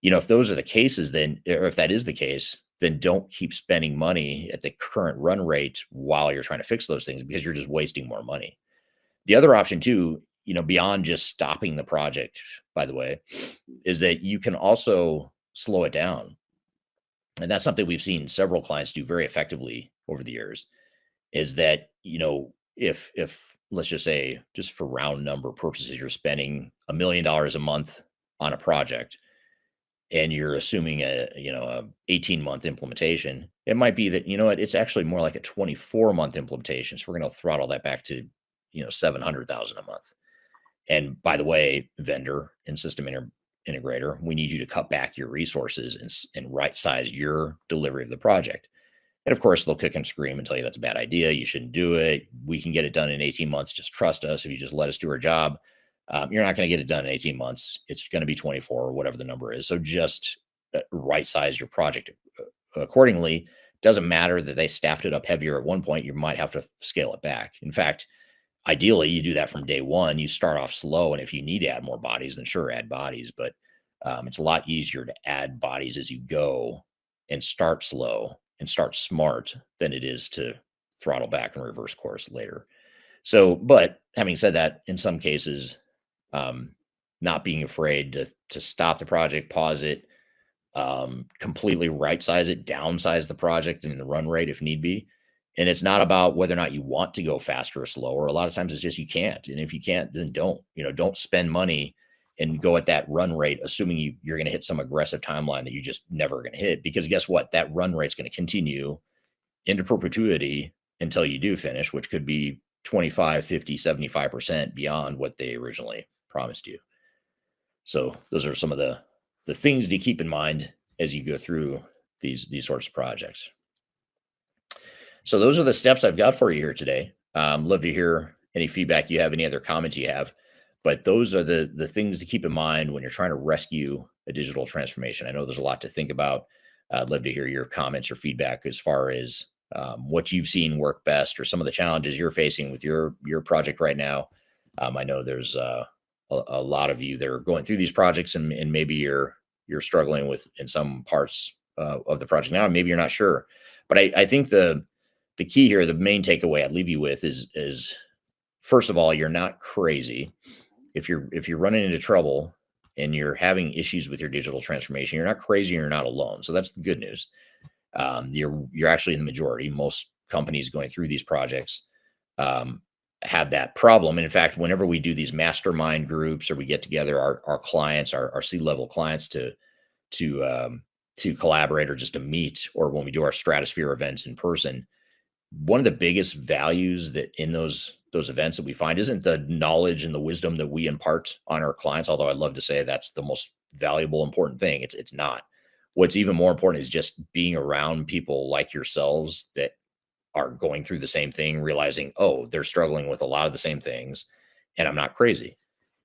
If those are the cases, or if that is the case, then don't keep spending money at the current run rate while you're trying to fix those things, because you're just wasting more money. The other option too, beyond just stopping the project, by the way, is that you can also slow it down. And that's something we've seen several clients do very effectively over the years, is that, if let's just say, just for round number purposes, you're spending $1 million a month on a project, and you're assuming a 18-month implementation, it might be that, it's actually more like a 24-month implementation. So we're going to throttle that back to, $700,000 a month. And by the way, vendor and system integrator, we need you to cut back your resources and right size your delivery of the project. And of course, they'll kick and scream and tell you that's a bad idea. You shouldn't do it. We can get it done in 18 months. Just trust us. If you just let us do our job, you're not going to get it done in 18 months. It's going to be 24 or whatever the number is. So just right size your project accordingly. Doesn't matter that they staffed it up heavier at one point. You might have to scale it back. In fact, ideally, you do that from day one. You start off slow, and if you need to add more bodies, then sure, add bodies. But it's a lot easier to add bodies as you go and start slow and start smart than it is to throttle back and reverse course later. So, but having said that, in some cases, not being afraid to stop the project, pause it, completely right size it, downsize the project and the run rate if need be. And it's not about whether or not you want to go faster or slower. A lot of times it's just you can't. And if you can't, then don't spend money and go at that run rate, assuming you're going to hit some aggressive timeline that you just never going to hit. Because guess what? That run rate's going to continue into perpetuity until you do finish, which could be 25, 50, 75% beyond what they originally promised you. So those are some of the things to keep in mind as you go through these sorts of projects. So those are the steps I've got for you here today. Love to hear any feedback you have, any other comments you have. But those are the things to keep in mind when you're trying to rescue a digital transformation. I know there's a lot to think about. I'd love to hear your comments or feedback as far as what you've seen work best, or some of the challenges you're facing with your project right now. I know there's a lot of you that are going through these projects, and maybe you're struggling with in some parts of the project now. Maybe you're not sure. But I think the key here, the main takeaway I'd leave you with is first of all, you're not crazy. If you're running into trouble and you're having issues with your digital transformation, you're not crazy and you're not alone. So that's the good news. You're actually in the majority. Most companies going through these projects have that problem. And in fact, whenever we do these mastermind groups, or we get together our clients, our C-level clients to collaborate, or just to meet, or when we do our stratosphere events in person, one of the biggest values that in those events that we find isn't the knowledge and the wisdom that we impart on our clients, although I'd love to say that's the most valuable, important thing. It's not. What's even more important is just being around people like yourselves that are going through the same thing, realizing, oh, they're struggling with a lot of the same things, and I'm not crazy.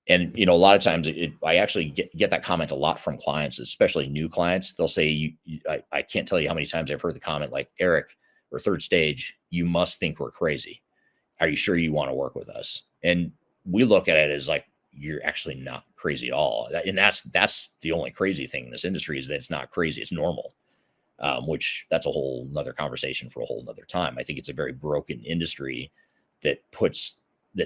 And, a lot of times I actually get that comment a lot from clients, especially new clients. They'll say, I can't tell you how many times I've heard the comment like, Eric, or Third Stage, you must think we're crazy. Are you sure you want to work with us? And we look at it as like, you're actually not crazy at all. And that's the only crazy thing in this industry, is that it's not crazy. It's normal, which that's a whole nother conversation for a whole nother time. I think it's a very broken industry that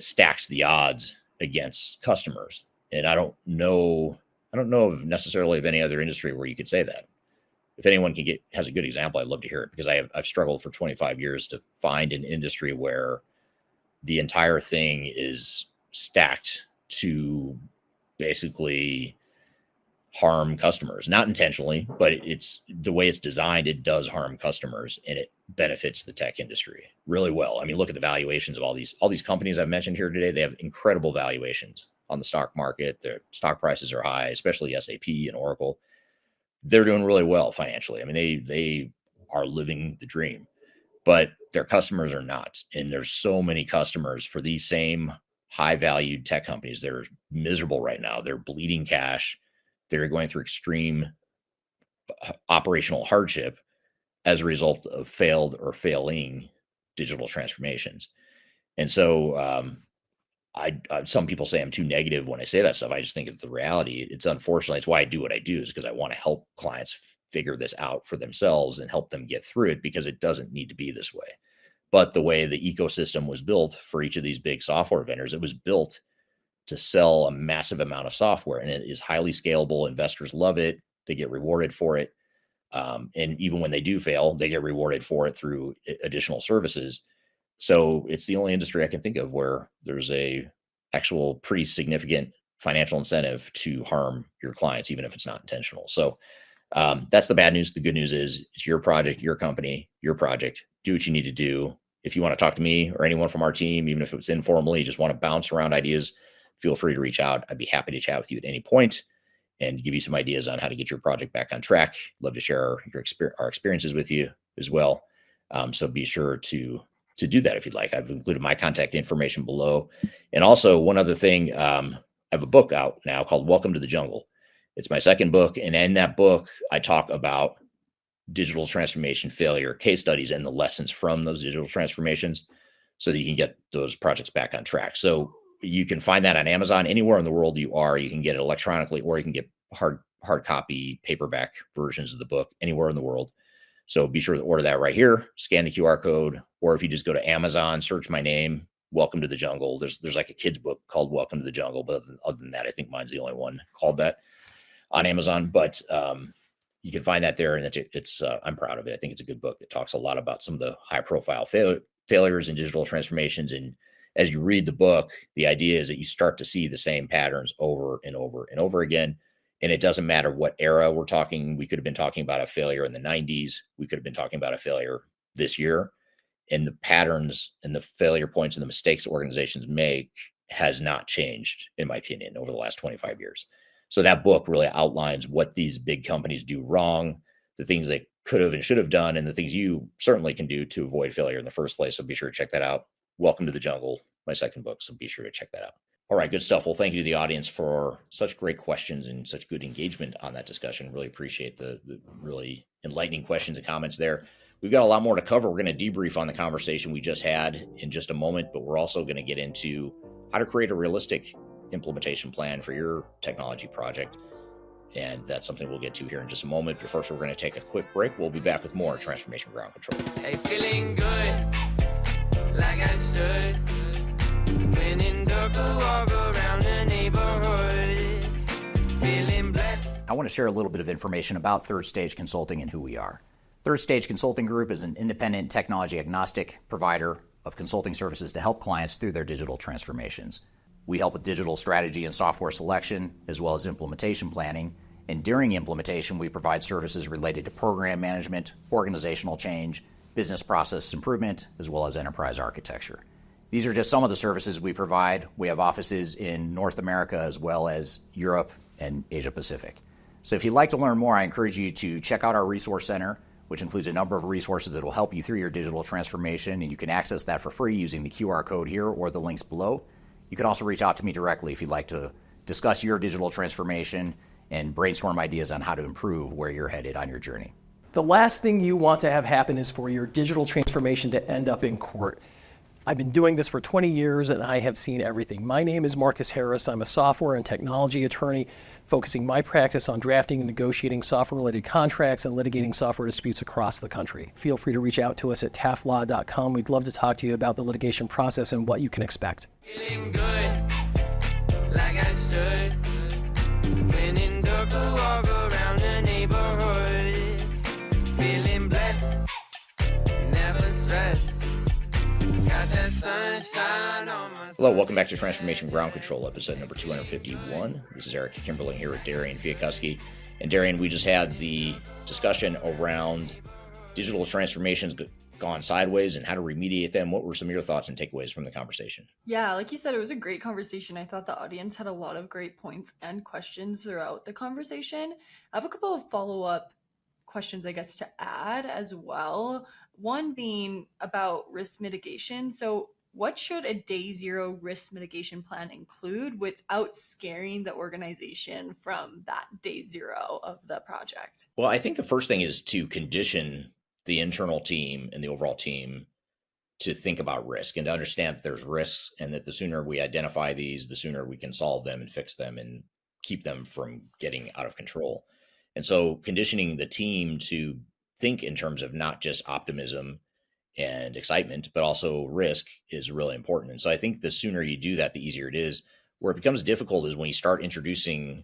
stacks the odds against customers. And I don't know of necessarily of any other industry where you could say that. If anyone has a good example, I'd love to hear it, because I've struggled for 25 years to find an industry where the entire thing is stacked to basically harm customers, not intentionally, but it's the way it's designed. It does harm customers, and it benefits the tech industry really well. I mean, look at the valuations of all these companies I've mentioned here today. They have incredible valuations on the stock market. Their stock prices are high, especially SAP and Oracle. They're doing really well financially. I mean, they are living the dream, but their customers are not. And there's so many customers for these same high valued tech companies. They're miserable right now. They're bleeding cash. They're going through extreme operational hardship as a result of failed or failing digital transformations. And so some people say I'm too negative when I say that stuff. I just think it's the reality. It's unfortunately, it's why I do what I do, is because I want to help clients figure this out for themselves and help them get through it, because it doesn't need to be this way. But the way the ecosystem was built for each of these big software vendors, it was built to sell a massive amount of software, and it is highly scalable. Investors love it. They get rewarded for it. And even when they do fail, they get rewarded for it through additional services. So it's the only industry I can think of where there's a actual pretty significant financial incentive to harm your clients, even if it's not intentional. So that's the bad news. The good news is it's your project, your company, your project. Do what you need to do. If you want to talk to me or anyone from our team, even if it's informally, just want to bounce around ideas, feel free to reach out. I'd be happy to chat with you at any point and give you some ideas on how to get your project back on track. Love to share our experiences with you as well. So be sure to do that if you'd like. I've included my contact information below. And also one other thing, I have a book out now called Welcome to the Jungle. It's my second book. And in that book, I talk about digital transformation failure case studies and the lessons from those digital transformations so that you can get those projects back on track. So you can find that on Amazon anywhere in the world you are. You can get it electronically, or you can get hard copy paperback versions of the book anywhere in the world. So be sure to order that right here, scan the QR code, or if you just go to Amazon, search my name, Welcome to the Jungle. There's like a kid's book called Welcome to the Jungle, but other than that, I think mine's the only one called that on Amazon. But you can find that there, and it's I'm proud of it. I think it's a good book that talks a lot about some of the high profile failures in digital transformations. And as you read the book, the idea is that you start to see the same patterns over and over and over again. And it doesn't matter what era we're talking. We could have been talking about a failure in the 90s. We could have been talking about a failure this year. And the patterns and the failure points and the mistakes organizations make has not changed, in my opinion, over the last 25 years. So that book really outlines what these big companies do wrong, the things they could have and should have done, and the things you certainly can do to avoid failure in the first place. So be sure to check that out. Welcome to the Jungle, my second book. So be sure to check that out. All right, good stuff. Well, thank you to the audience for such great questions and such good engagement on that discussion. Really appreciate the really enlightening questions and comments there. We've got a lot more to cover. We're going to debrief on the conversation we just had in just a moment, but we're also going to get into how to create a realistic implementation plan for your technology project. And that's something we'll get to here in just a moment. But first, we're going to take a quick break. We'll be back with more Transformation Ground Control. Hey, feeling good, like I should. When in dark, walk around the neighborhood, feeling blessed. I want to share a little bit of information about Third Stage Consulting and who we are. Third Stage Consulting Group is an independent, technology agnostic provider of consulting services to help clients through their digital transformations. We help with digital strategy and software selection, as well as implementation planning. And during implementation, we provide services related to program management, organizational change, business process improvement, as well as enterprise architecture. These are just some of the services we provide. We have offices in North America as well as Europe and Asia Pacific. So if you'd like to learn more, I encourage you to check out our Resource Center, which includes a number of resources that will help you through your digital transformation, and you can access that for free using the QR code here or the links below. You can also reach out to me directly if you'd like to discuss your digital transformation and brainstorm ideas on how to improve where you're headed on your journey. The last thing you want to have happen is for your digital transformation to end up in court. I've been doing this for 20 years and I have seen everything. My name is Marcus Harris. I'm a software and technology attorney focusing my practice on drafting and negotiating software-related contracts and litigating software disputes across the country. Feel free to reach out to us at taftlaw.com. We'd love to talk to you about the litigation process and what you can expect. Feeling good, like I should. When in dark, I walk around the neighborhood. Feeling blessed, never stressed. Got that sunshine on my. Hello, welcome back to Transformation Ground Control, episode number 251. This is Eric Kimberling here with Darian Chwialkowski. And Darian, we just had the discussion around digital transformations gone sideways and how to remediate them. What were some of your thoughts and takeaways from the conversation? Yeah, like you said, it was a great conversation. I thought the audience had a lot of great points and questions throughout the conversation. I have a couple of follow-up questions, I guess, to add as well. One being about risk mitigation. So what should a day zero risk mitigation plan include without scaring the organization from that day zero of the project? Well, I think the first thing is to condition the internal team and the overall team to think about risk and to understand that there's risks, and that the sooner we identify these, the sooner we can solve them and fix them and keep them from getting out of control. And so conditioning the team to think in terms of not just optimism and excitement, but also risk is really important. And so I think the sooner you do that, the easier it is. Where it becomes difficult is when you start introducing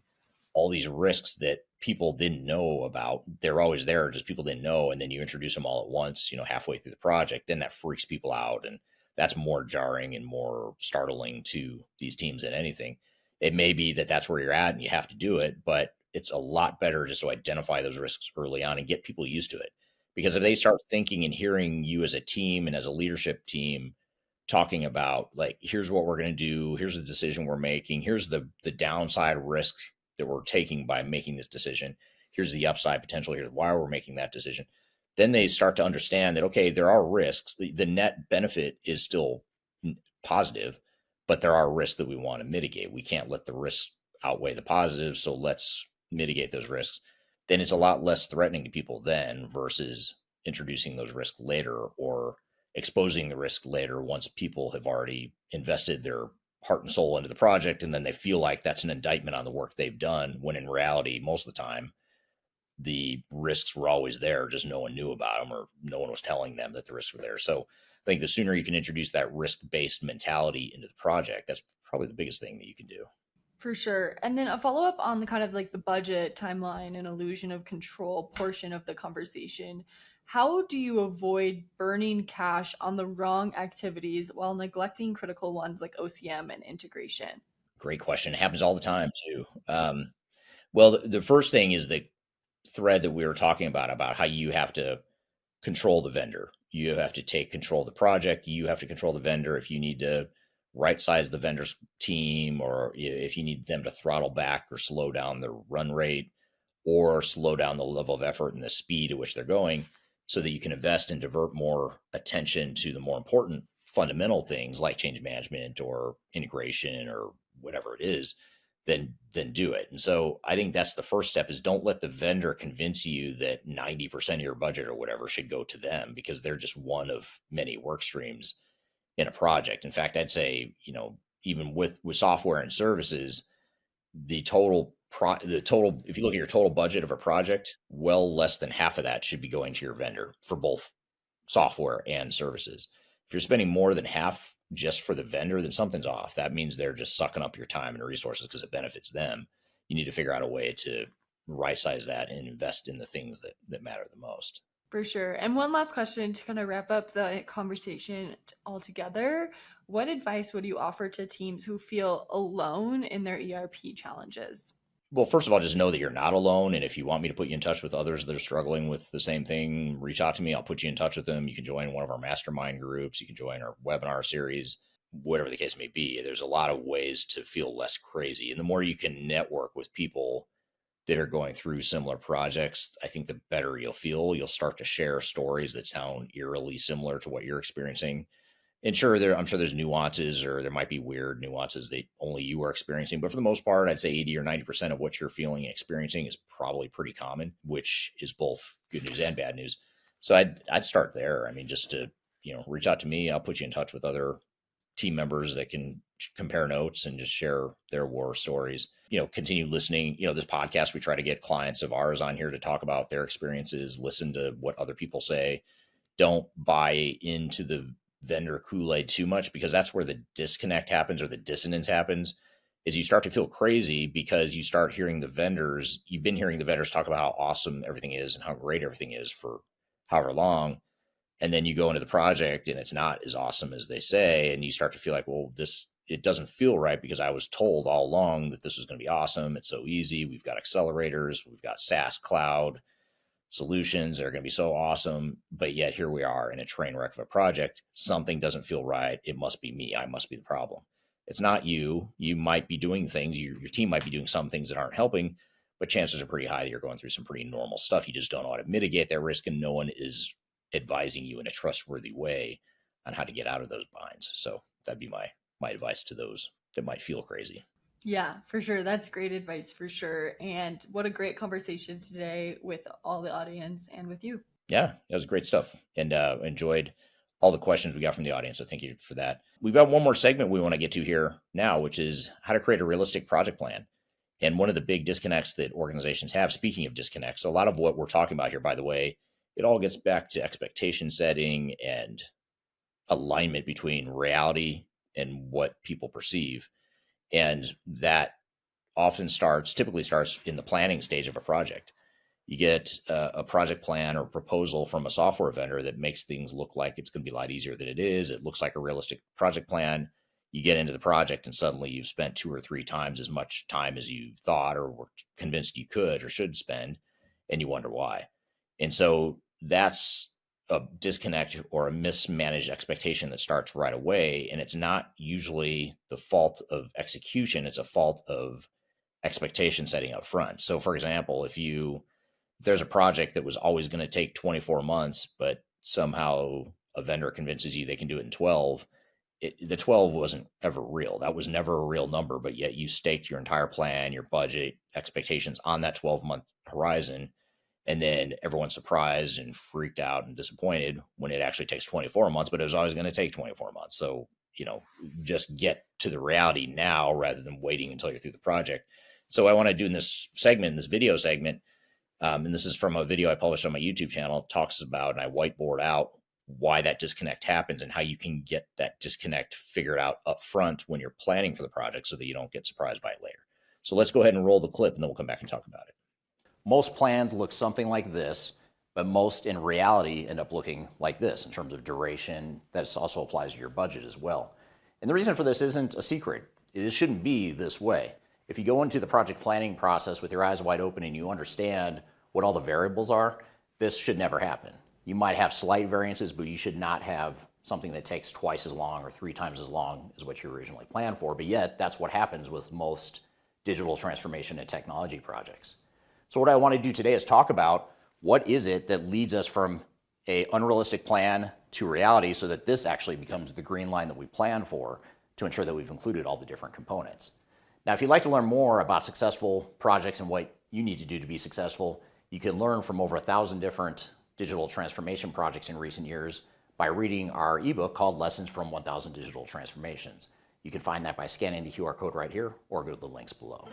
all these risks that people didn't know about. They're always there, just people didn't know. And then you introduce them all at once, halfway through the project, then that freaks people out. And that's more jarring and more startling to these teams than anything. It may be that that's where you're at and you have to do it, but it's a lot better just to identify those risks early on and get people used to it. Because if they start thinking and hearing you as a team and as a leadership team talking about, like, here's what we're going to do, here's the decision we're making, here's the downside risk that we're taking by making this decision, here's the upside potential, here's why we're making that decision, then they start to understand that, okay, there are risks. The net benefit is still positive, but there are risks that we want to mitigate. We can't let the risks outweigh the positives, so let's mitigate those risks. Then it's a lot less threatening to people then versus introducing those risks later or exposing the risk later once people have already invested their heart and soul into the project, and then they feel like that's an indictment on the work they've done, when in reality, most of the time, the risks were always there, just no one knew about them or no one was telling them that the risks were there. So I think the sooner you can introduce that risk-based mentality into the project, that's probably the biggest thing that you can do. For sure. And then a follow-up on the kind of like the budget, timeline, and illusion of control portion of the conversation. How do you avoid burning cash on the wrong activities while neglecting critical ones like OCM and integration? Great question. It happens all the time too. Well, the first thing is the thread that we were talking about how you have to control the vendor. You have to take control of the project. You have to control the vendor. If you need to right size the vendor's team, or if you need them to throttle back or slow down the run rate or slow down the level of effort and the speed at which they're going, so that you can invest and divert more attention to the more important fundamental things like change management or integration or whatever it is, then do it. And so I think that's the first step, is don't let the vendor convince you that 90% of your budget or whatever should go to them, because they're just one of many work streams in a project. In fact, I'd say, even with software and services, the total, if you look at your total budget of a project, well less than half of that should be going to your vendor for both software and services. If you're spending more than half just for the vendor, then something's off. That means they're just sucking up your time and resources because it benefits them. You need to figure out a way to right size that and invest in the things that matter the most. For sure. And one last question to kind of wrap up the conversation altogether. What advice would you offer to teams who feel alone in their ERP challenges? Well, first of all, just know that you're not alone. And if you want me to put you in touch with others that are struggling with the same thing, reach out to me. I'll put you in touch with them. You can join one of our mastermind groups. You can join our webinar series, whatever the case may be. There's a lot of ways to feel less crazy. And the more you can network with people that are going through similar projects, I think the better you'll feel. You'll start to share stories that sound eerily similar to what you're experiencing. And sure, I'm sure there's nuances, or there might be weird nuances that only you are experiencing. But for the most part, I'd say 80 or 90% of what you're feeling and experiencing is probably pretty common, which is both good news and bad news. So I'd start there. I mean, just to, reach out to me. I'll put you in touch with other team members that can compare notes and just share their war stories. Continue listening. This podcast, we try to get clients of ours on here to talk about their experiences, listen to what other people say. Don't buy into the vendor Kool-Aid too much, because that's where the disconnect happens, or the dissonance happens, is you start to feel crazy because you start hearing you've been hearing the vendors talk about how awesome everything is and how great everything is for however long. And then you go into the project and it's not as awesome as they say. And you start to feel like, well, it doesn't feel right, because I was told all along that this was going to be awesome. It's so easy. We've got accelerators. We've got SaaS cloud solutions that are going to be so awesome. But yet here we are in a train wreck of a project. Something doesn't feel right. It must be me. I must be the problem. It's not you. You might be doing things. Your team might be doing some things that aren't helping, but chances are pretty high that you're going through some pretty normal stuff. You just don't know how to mitigate that risk, and no one is advising you in a trustworthy way on how to get out of those binds. So that'd be my advice to those that might feel crazy. Yeah, for sure. That's great advice for sure. And what a great conversation today with all the audience and with you. Yeah, that was great stuff. And enjoyed all the questions we got from the audience. So thank you for that. We've got one more segment we want to get to here now, which is how to create a realistic project plan. And one of the big disconnects that organizations have, speaking of disconnects, a lot of what we're talking about here, by the way, it all gets back to expectation setting and alignment between reality and what people perceive. And that typically starts in the planning stage of a project. You get a project plan or proposal from a software vendor that makes things look like it's going to be a lot easier than it is. It looks like a realistic project plan. You get into the project and suddenly you've spent 2 or 3 times as much time as you thought or were convinced you could or should spend, and you wonder why. And so that's a disconnect or a mismanaged expectation that starts right away. And it's not usually the fault of execution. It's a fault of expectation setting up front. So for example, if there's a project that was always going to take 24 months, but somehow a vendor convinces you they can do it in 12, the 12 wasn't ever real. That was never a real number, but yet you staked your entire plan, your budget, expectations on that 12-month horizon. And then everyone's surprised and freaked out and disappointed when it actually takes 24 months, but it was always going to take 24 months. So, just get to the reality now rather than waiting until you're through the project. So I want to do in this video segment, and this is from a video I published on my YouTube channel, talks about, and I whiteboard out why that disconnect happens and how you can get that disconnect figured out up front when you're planning for the project so that you don't get surprised by it later. So let's go ahead and roll the clip, and then we'll come back and talk about it. Most plans look something like this, but most in reality end up looking like this in terms of duration. That also applies to your budget as well. And the reason for this isn't a secret. It shouldn't be this way. If you go into the project planning process with your eyes wide open and you understand what all the variables are, this should never happen. You might have slight variances, but you should not have something that takes twice as long or 3 times as long as what you originally planned for. But yet, that's what happens with most digital transformation and technology projects. So what I want to do today is talk about what is it that leads us from an unrealistic plan to reality so that this actually becomes the green line that we plan for to ensure that we've included all the different components. Now, if you'd like to learn more about successful projects and what you need to do to be successful, you can learn from over 1,000 different digital transformation projects in recent years by reading our ebook called Lessons from 1,000 Digital Transformations. You can find that by scanning the QR code right here or go to the links below.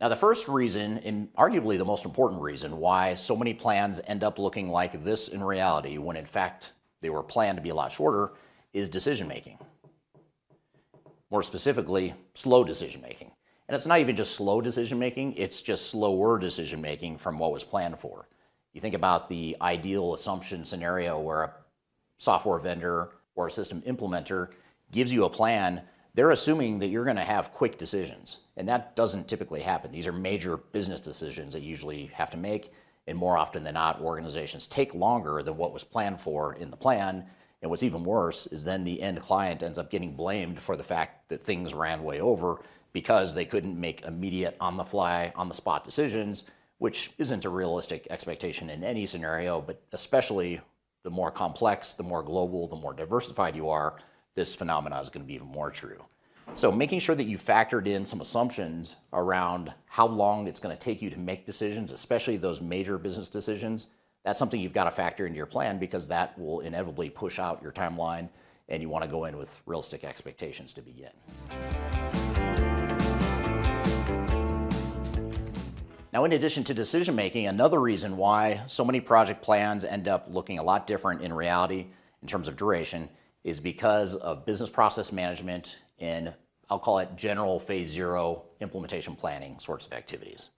Now, the first reason, and arguably the most important reason, why so many plans end up looking like this in reality when in fact they were planned to be a lot shorter is decision making. More specifically, slow decision making. And it's not even just slow decision making, it's just slower decision making from what was planned for. You think about the ideal assumption scenario where a software vendor or a system implementer gives you a plan. They're assuming that you're going to have quick decisions, and that doesn't typically happen. These are major business decisions that you usually have to make, and more often than not, organizations take longer than what was planned for in the plan, And what's even worse is then the end client ends up getting blamed for the fact that things ran way over because they couldn't make immediate on-the-fly, on-the-spot decisions, which isn't a realistic expectation in any scenario, but especially the more complex, the more global, the more diversified you are, this phenomena is going to be even more true. So making sure that you factored in some assumptions around how long it's going to take you to make decisions, especially those major business decisions, that's something you've got to factor into your plan because that will inevitably push out your timeline, and you want to go in with realistic expectations to begin. Now, in addition to decision making, another reason why so many project plans end up looking a lot different in reality in terms of duration is because of business process management and I'll call it general phase zero implementation planning sorts of activities.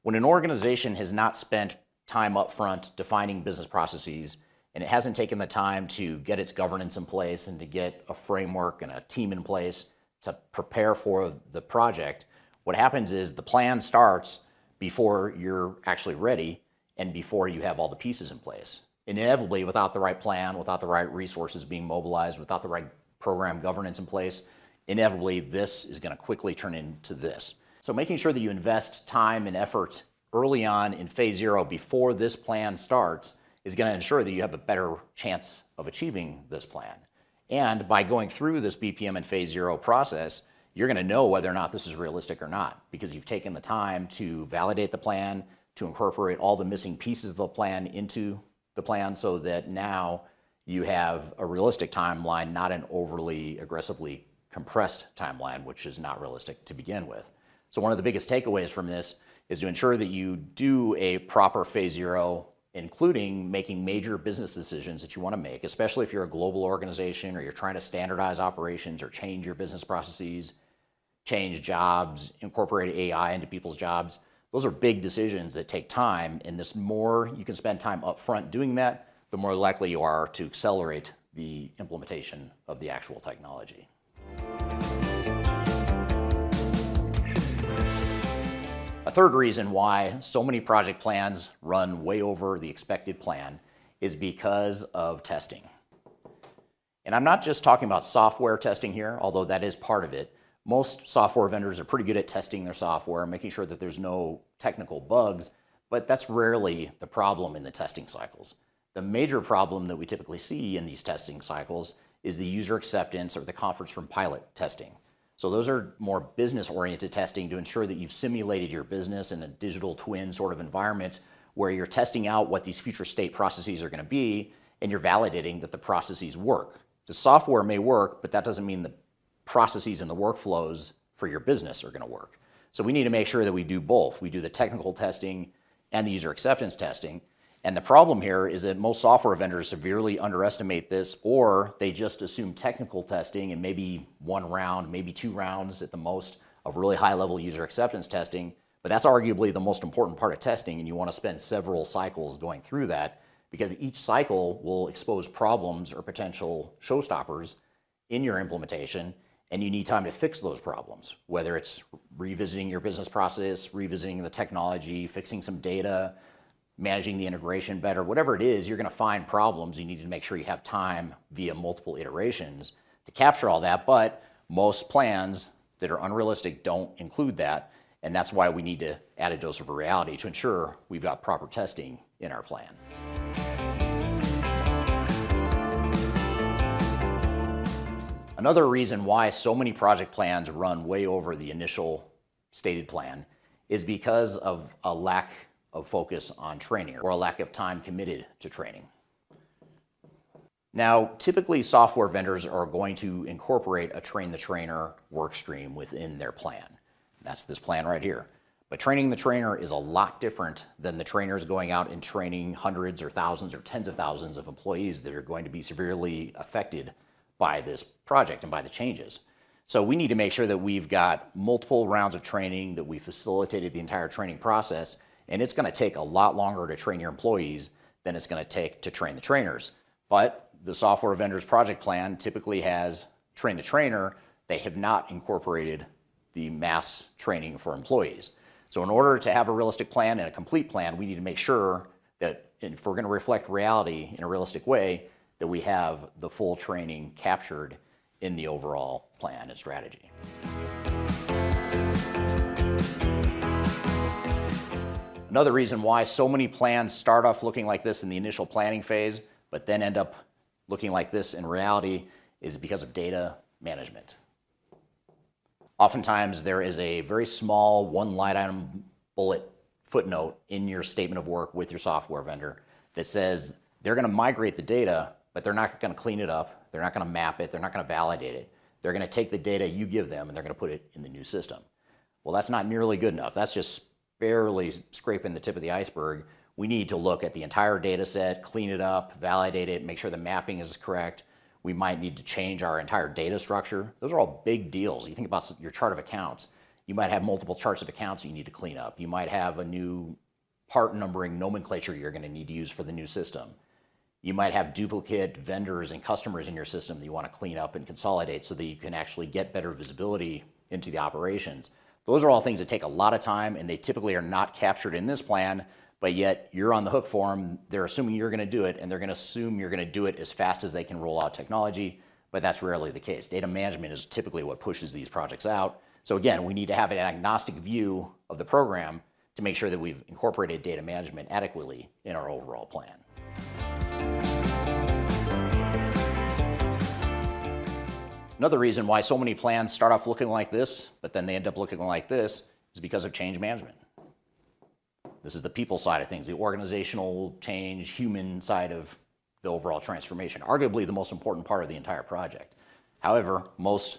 When an organization has not spent time up front defining business processes and it hasn't taken the time to get its governance in place and to get a framework and a team in place to prepare for the project, what happens is the plan starts before you're actually ready and before you have all the pieces in place. Inevitably, without the right plan, without the right resources being mobilized, without the right program governance in place, inevitably this is going to quickly turn into this. So making sure that you invest time and effort early on in phase zero before this plan starts is going to ensure that you have a better chance of achieving this plan. And by going through this BPM and phase zero process, you're going to know whether or not this is realistic or not because you've taken the time to validate the plan, to incorporate all the missing pieces of the plan into the plan so that now you have a realistic timeline, not an overly aggressively compressed timeline, which is not realistic to begin with. So one of the biggest takeaways from this is to ensure that you do a proper phase zero, including making major business decisions that you want to make, especially if you're a global organization or you're trying to standardize operations or change your business processes, change jobs, incorporate AI into people's jobs. Those are big decisions that take time, and the more you can spend time up front doing that, the more likely you are to accelerate the implementation of the actual technology. A third reason why so many project plans run way over the expected plan is because of testing. And I'm not just talking about software testing here, although that is part of it. Most software vendors are pretty good at testing their software and making sure that there's no technical bugs, but that's rarely the problem in the testing cycles. The major problem that we typically see in these testing cycles is the user acceptance or the conference room pilot testing. So those are more business-oriented testing to ensure that you've simulated your business in a digital twin sort of environment where you're testing out what these future state processes are going to be and you're validating that the processes work. The software may work, but that doesn't mean the processes and the workflows for your business are going to work. So we need to make sure that we do both. We do the technical testing and the user acceptance testing. And the problem here is that most software vendors severely underestimate this, or they just assume technical testing and maybe one round, maybe 2 rounds at the most of really high-level user acceptance testing. But that's arguably the most important part of testing, and you want to spend several cycles going through that because each cycle will expose problems or potential showstoppers in your implementation, and you need time to fix those problems, whether it's revisiting your business process, revisiting the technology, fixing some data, managing the integration better, whatever it is, you're going to find problems. You need to make sure you have time via multiple iterations to capture all that, but most plans that are unrealistic don't include that, and that's why we need to add a dose of reality to ensure we've got proper testing in our plan. Another reason why so many project plans run way over the initial stated plan is because of a lack of focus on training or a lack of time committed to training. Now, typically software vendors are going to incorporate a train the trainer work stream within their plan. That's this plan right here. But training the trainer is a lot different than the trainers going out and training hundreds or thousands or tens of thousands of employees that are going to be severely affected by this project and by the changes. So we need to make sure that we've got multiple rounds of training, that we facilitated the entire training process, and it's going to take a lot longer to train your employees than it's going to take to train the trainers. But the software vendor's project plan typically has train the trainer. They have not incorporated the mass training for employees. So in order to have a realistic plan and a complete plan, we need to make sure that if we're going to reflect reality in a realistic way, that we have the full training captured in the overall plan and strategy. Another reason why so many plans start off looking like this in the initial planning phase, but then end up looking like this in reality is because of data management. Oftentimes there is a very small one line item bullet footnote in your statement of work with your software vendor that says they're going to migrate the data, but they're not going to clean it up. They're not going to map it. They're not going to validate it. They're going to take the data you give them and they're going to put it in the new system. Well, that's not nearly good enough. That's just barely scraping the tip of the iceberg. We need to look at the entire data set, clean it up, validate it, make sure the mapping is correct. We might need to change our entire data structure. Those are all big deals. You think about your chart of accounts. You might have multiple charts of accounts you need to clean up. You might have a new part numbering nomenclature you're going to need to use for the new system. You might have duplicate vendors and customers in your system that you want to clean up and consolidate so that you can actually get better visibility into the operations. Those are all things that take a lot of time, and they typically are not captured in this plan, but yet you're on the hook for them. They're assuming you're going to do it, and they're going to assume you're going to do it as fast as they can roll out technology, but that's rarely the case. Data management is typically what pushes these projects out. So again, we need to have an agnostic view of the program to make sure that we've incorporated data management adequately in our overall plan. Another reason why so many plans start off looking like this, but then they end up looking like this, is because of change management. This is the people side of things, the organizational change, human side of the overall transformation, arguably the most important part of the entire project. However, most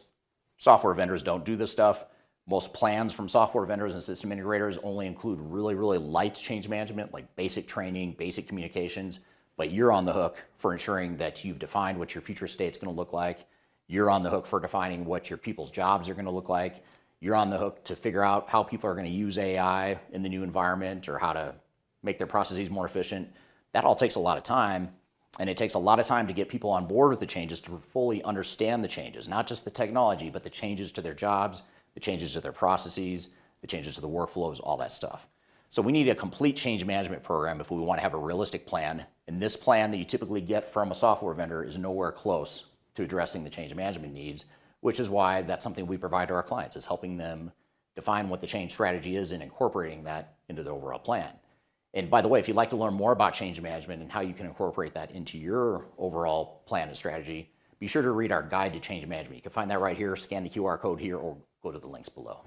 software vendors don't do this stuff. Most plans from software vendors and system integrators only include really, really light change management, like basic training, basic communications, but you're on the hook for ensuring that you've defined what your future state's going to look like. You're on the hook for defining what your people's jobs are going to look like. You're on the hook to figure out how people are going to use AI in the new environment or how to make their processes more efficient. That all takes a lot of time, and it takes a lot of time to get people on board with the changes to fully understand the changes, not just the technology, but the changes to their jobs, the changes to their processes, the changes to the workflows, all that stuff. So we need a complete change management program if we want to have a realistic plan, and this plan that you typically get from a software vendor is nowhere close to addressing the change management needs, which is why that's something we provide to our clients, is helping them define what the change strategy is and incorporating that into the overall plan. And by the way, if you'd like to learn more about change management and how you can incorporate that into your overall plan and strategy, be sure to read our guide to change management. You can find that right here, scan the QR code here, or go to the links below.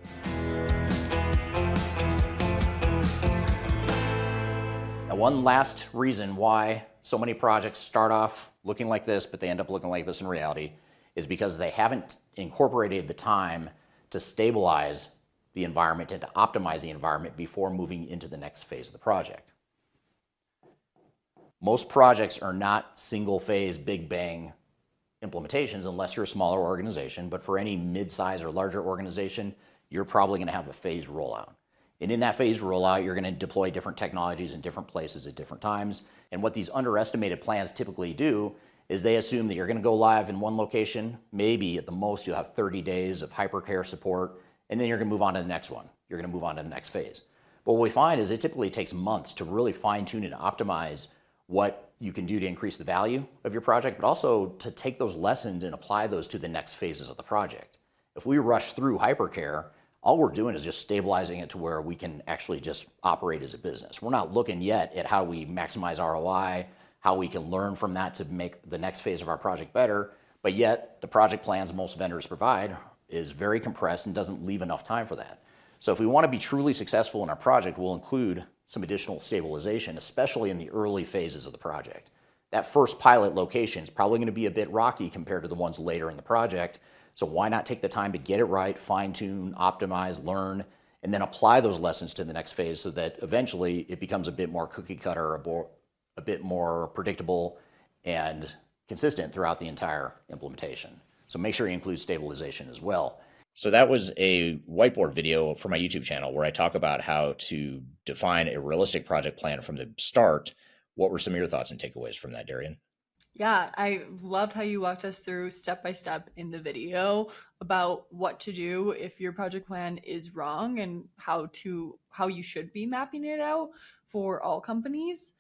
Now, one last reason why so many projects start off looking like this, but they end up looking like this in reality, is because they haven't incorporated the time to stabilize the environment and to optimize the environment before moving into the next phase of the project. Most projects are not single phase, big bang implementations unless you're a smaller organization, but for any mid-size or larger organization, you're probably going to have a phased rollout. And in that phased rollout, you're going to deploy different technologies in different places at different times. And what these underestimated plans typically do is they assume that you're going to go live in one location. Maybe at the most you'll have 30 days of hypercare support, and then you're going to move on to the next one. You're going to move on to the next phase. But what we find is it typically takes months to really fine-tune and optimize what you can do to increase the value of your project, but also to take those lessons and apply those to the next phases of the project. If we rush through hypercare, all we're doing is just stabilizing it to where we can actually just operate as a business. We're not looking yet at how we maximize ROI, how we can learn from that to make the next phase of our project better, but yet the project plans most vendors provide is very compressed and doesn't leave enough time for that. So if we want to be truly successful in our project, we'll include some additional stabilization, especially in the early phases of the project. That first pilot location is probably going to be a bit rocky compared to the ones later in the project. So why not take the time to get it right, fine-tune, optimize, learn, and then apply those lessons to the next phase so that eventually it becomes a bit more cookie cutter, a bit more predictable and consistent throughout the entire implementation. So make sure you include stabilization as well. So that was a whiteboard video for my YouTube channel where I talk about how to define a realistic project plan from the start. What were some of your thoughts and takeaways from that, Darian? Yeah, I loved how you walked us through step by step in the video about what to do if your project plan is wrong and how you should be mapping it out for all companies.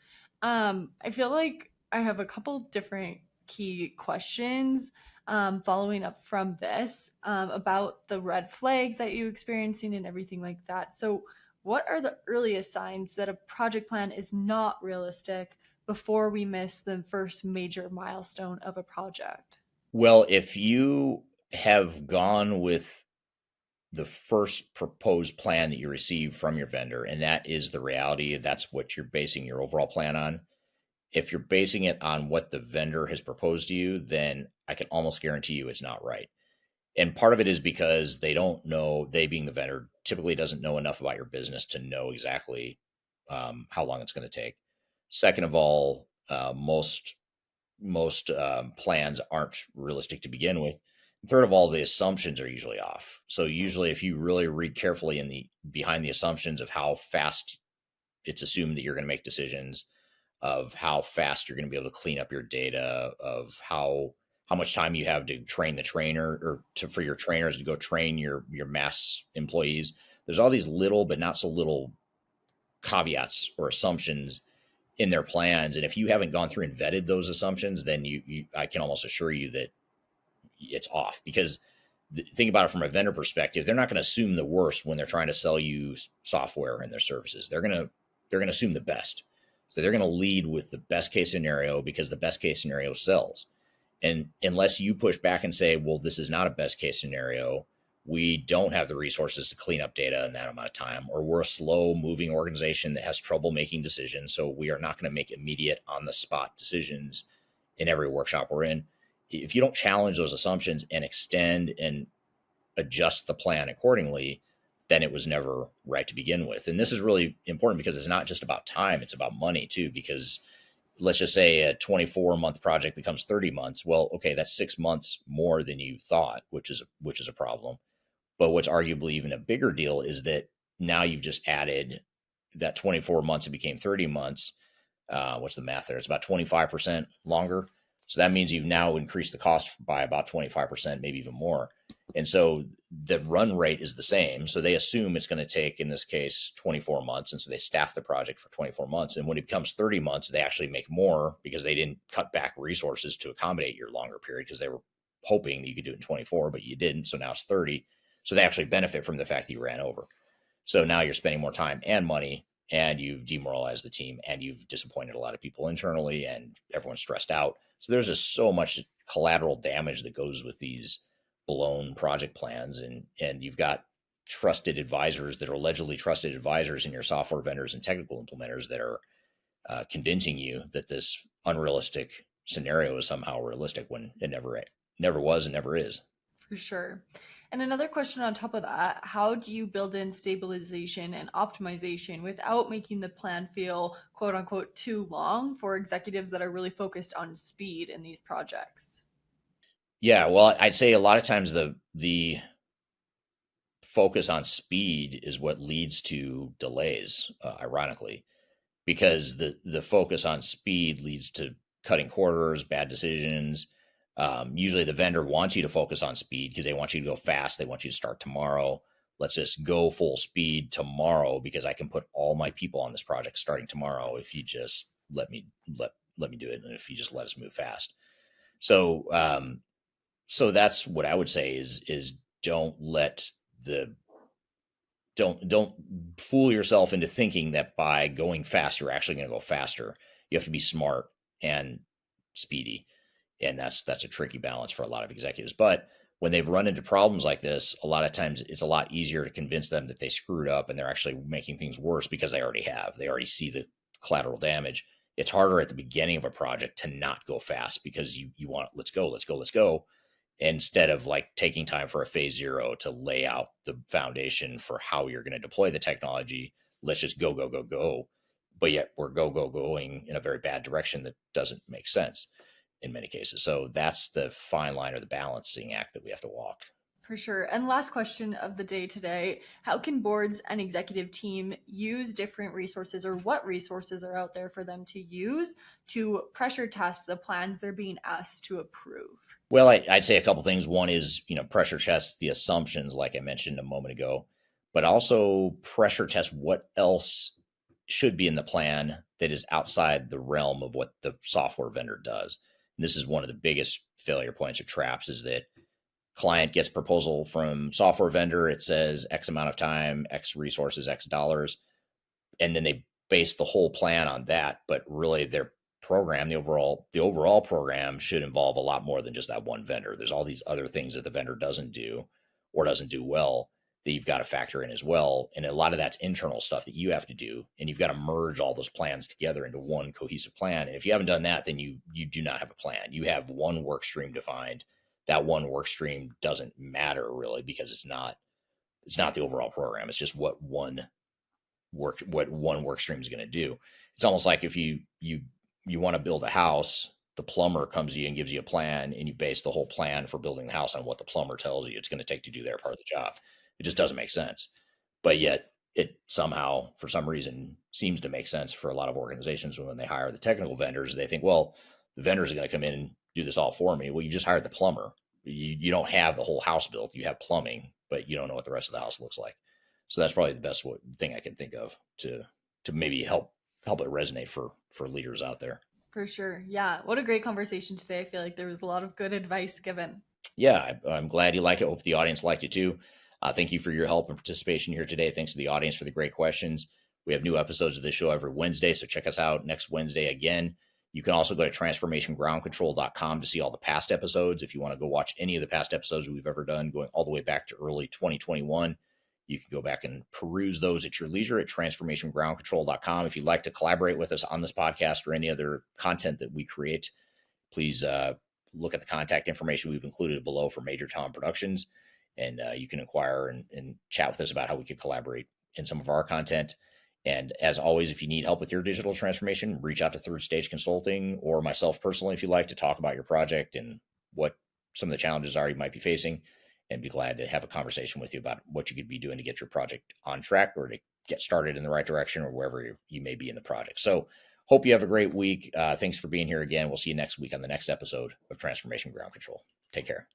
I feel like I have a couple different key questions following up from this about the red flags that you're experiencing and everything like that. So, what are the earliest signs that a project plan is not realistic before we miss the first major milestone of a project? Well, if you have gone with the first proposed plan that you receive from your vendor, and that is the reality, that's what you're basing your overall plan on. If you're basing it on what the vendor has proposed to you, then I can almost guarantee you it's not right. And part of it is because they don't know, they being the vendor typically doesn't know enough about your business to know exactly how long it's going to take. Second of all, most plans aren't realistic to begin with. Third of all, the assumptions are usually off. So usually, if you really read carefully in the behind the assumptions of how fast it's assumed that you're going to make decisions, of how fast you're going to be able to clean up your data, of how much time you have to train the trainer or for your trainers to go train your mass employees. There's all these little but not so little caveats or assumptions in their plans, and if you haven't gone through and vetted those assumptions, then I can almost assure you that it's off. Because think about it from a vendor perspective, they're not going to assume the worst when they're trying to sell you software and their services. They're going to assume the best. So they're going to lead with the best case scenario because the best case scenario sells. And unless you push back and say, well, this is not a best case scenario, we don't have the resources to clean up data in that amount of time, or we're a slow moving organization that has trouble making decisions, so we are not going to make immediate on the spot decisions in every workshop we're in. If you don't challenge those assumptions and extend and adjust the plan accordingly, then it was never right to begin with. And this is really important because it's not just about time, it's about money too. Because let's just say a 24-month project becomes 30 months. Well, okay, that's 6 months more than you thought, which is a problem. But what's arguably even a bigger deal is that now you've just added that 24 months, it became 30 months. What's the math there? It's about 25% longer. So that means you've now increased the cost by about 25%, maybe even more. And so the run rate is the same. So they assume it's going to take, in this case, 24 months. And so they staff the project for 24 months. And when it becomes 30 months, they actually make more because they didn't cut back resources to accommodate your longer period, because they were hoping that you could do it in 24, but you didn't. So now it's 30. So they actually benefit from the fact that you ran over. So now you're spending more time and money, and you've demoralized the team, and you've disappointed a lot of people internally, and everyone's stressed out. So there's just so much collateral damage that goes with these blown project plans. And you've got trusted advisors that are allegedly trusted advisors in your software vendors and technical implementers that are convincing you that this unrealistic scenario is somehow realistic when it never was and never is. For sure. And another question on top of that, how do you build in stabilization and optimization without making the plan feel quote unquote too long for executives that are really focused on speed in these projects? Yeah, well, I'd say a lot of times the focus on speed is what leads to delays, ironically, because the focus on speed leads to cutting quarters, bad decisions. Usually the vendor wants you to focus on speed because they want you to go fast. They want you to start tomorrow. Let's just go full speed tomorrow because I can put all my people on this project starting tomorrow if you just let me do it, and if you just let us move fast. So so that's what I would say is don't fool yourself into thinking that by going fast you're actually going to go faster. You have to be smart and speedy. And that's a tricky balance for a lot of executives. But when they've run into problems like this, a lot of times it's a lot easier to convince them that they screwed up, and they're actually making things worse because they already see the collateral damage. It's harder at the beginning of a project to not go fast because you want, let's go, instead of like taking time for a phase zero to lay out the foundation for how you're going to deploy the technology. Let's just go. But yet we're going in a very bad direction that doesn't make sense in many cases. So that's the fine line or the balancing act that we have to walk. For sure. And last question of the day today, how can boards and executive team use different resources, or what resources are out there for them to use to pressure test the plans they're being asked to approve? Well, I'd say a couple things. One is, pressure test the assumptions, like I mentioned a moment ago, but also pressure test what else should be in the plan that is outside the realm of what the software vendor does. And this is one of the biggest failure points or traps, is that client gets proposal from software vendor. It says X amount of time, X resources, X dollars. And then they base the whole plan on that. But really their program, the overall program should involve a lot more than just that one vendor. There's all these other things that the vendor doesn't do or doesn't do well that you've got to factor in as well. And a lot of that's internal stuff that you have to do. And you've got to merge all those plans together into one cohesive plan. And if you haven't done that, then you do not have a plan. You have one work stream defined. That one work stream doesn't matter really, because it's not the overall program. It's just what one work stream is going to do. It's almost like if you want to build a house, the plumber comes to you and gives you a plan, and you base the whole plan for building the house on what the plumber tells you it's going to take to do their part of the job. It just doesn't make sense. But yet it somehow, for some reason, seems to make sense for a lot of organizations. When they hire the technical vendors, they think, well, the vendors are going to come in and do this all for me. Well, you just hired the plumber. You don't have the whole house built. You have plumbing, but you don't know what the rest of the house looks like. So that's probably the best thing I can think of to maybe help it resonate for leaders out there. For sure. Yeah. What a great conversation today. I feel like there was a lot of good advice given. Yeah, I'm glad you like it. Hope the audience liked it too. Thank you for your help and participation here today. Thanks to the audience for the great questions. We have new episodes of this show every Wednesday, so check us out next Wednesday again. You can also go to transformationgroundcontrol.com to see all the past episodes. If you want to go watch any of the past episodes we've ever done, going all the way back to early 2021, you can go back and peruse those at your leisure at transformationgroundcontrol.com. If you'd like to collaborate with us on this podcast or any other content that we create, please look at the contact information we've included below for Major Tom Productions. And you can inquire and chat with us about how we could collaborate in some of our content. And as always, if you need help with your digital transformation, reach out to Third Stage Consulting or myself personally if you'd like to talk about your project and what some of the challenges are you might be facing, and be glad to have a conversation with you about what you could be doing to get your project on track or to get started in the right direction or wherever you may be in the project. So hope you have a great week. Thanks for being here again. We'll see you next week on the next episode of Transformation Ground Control. Take care.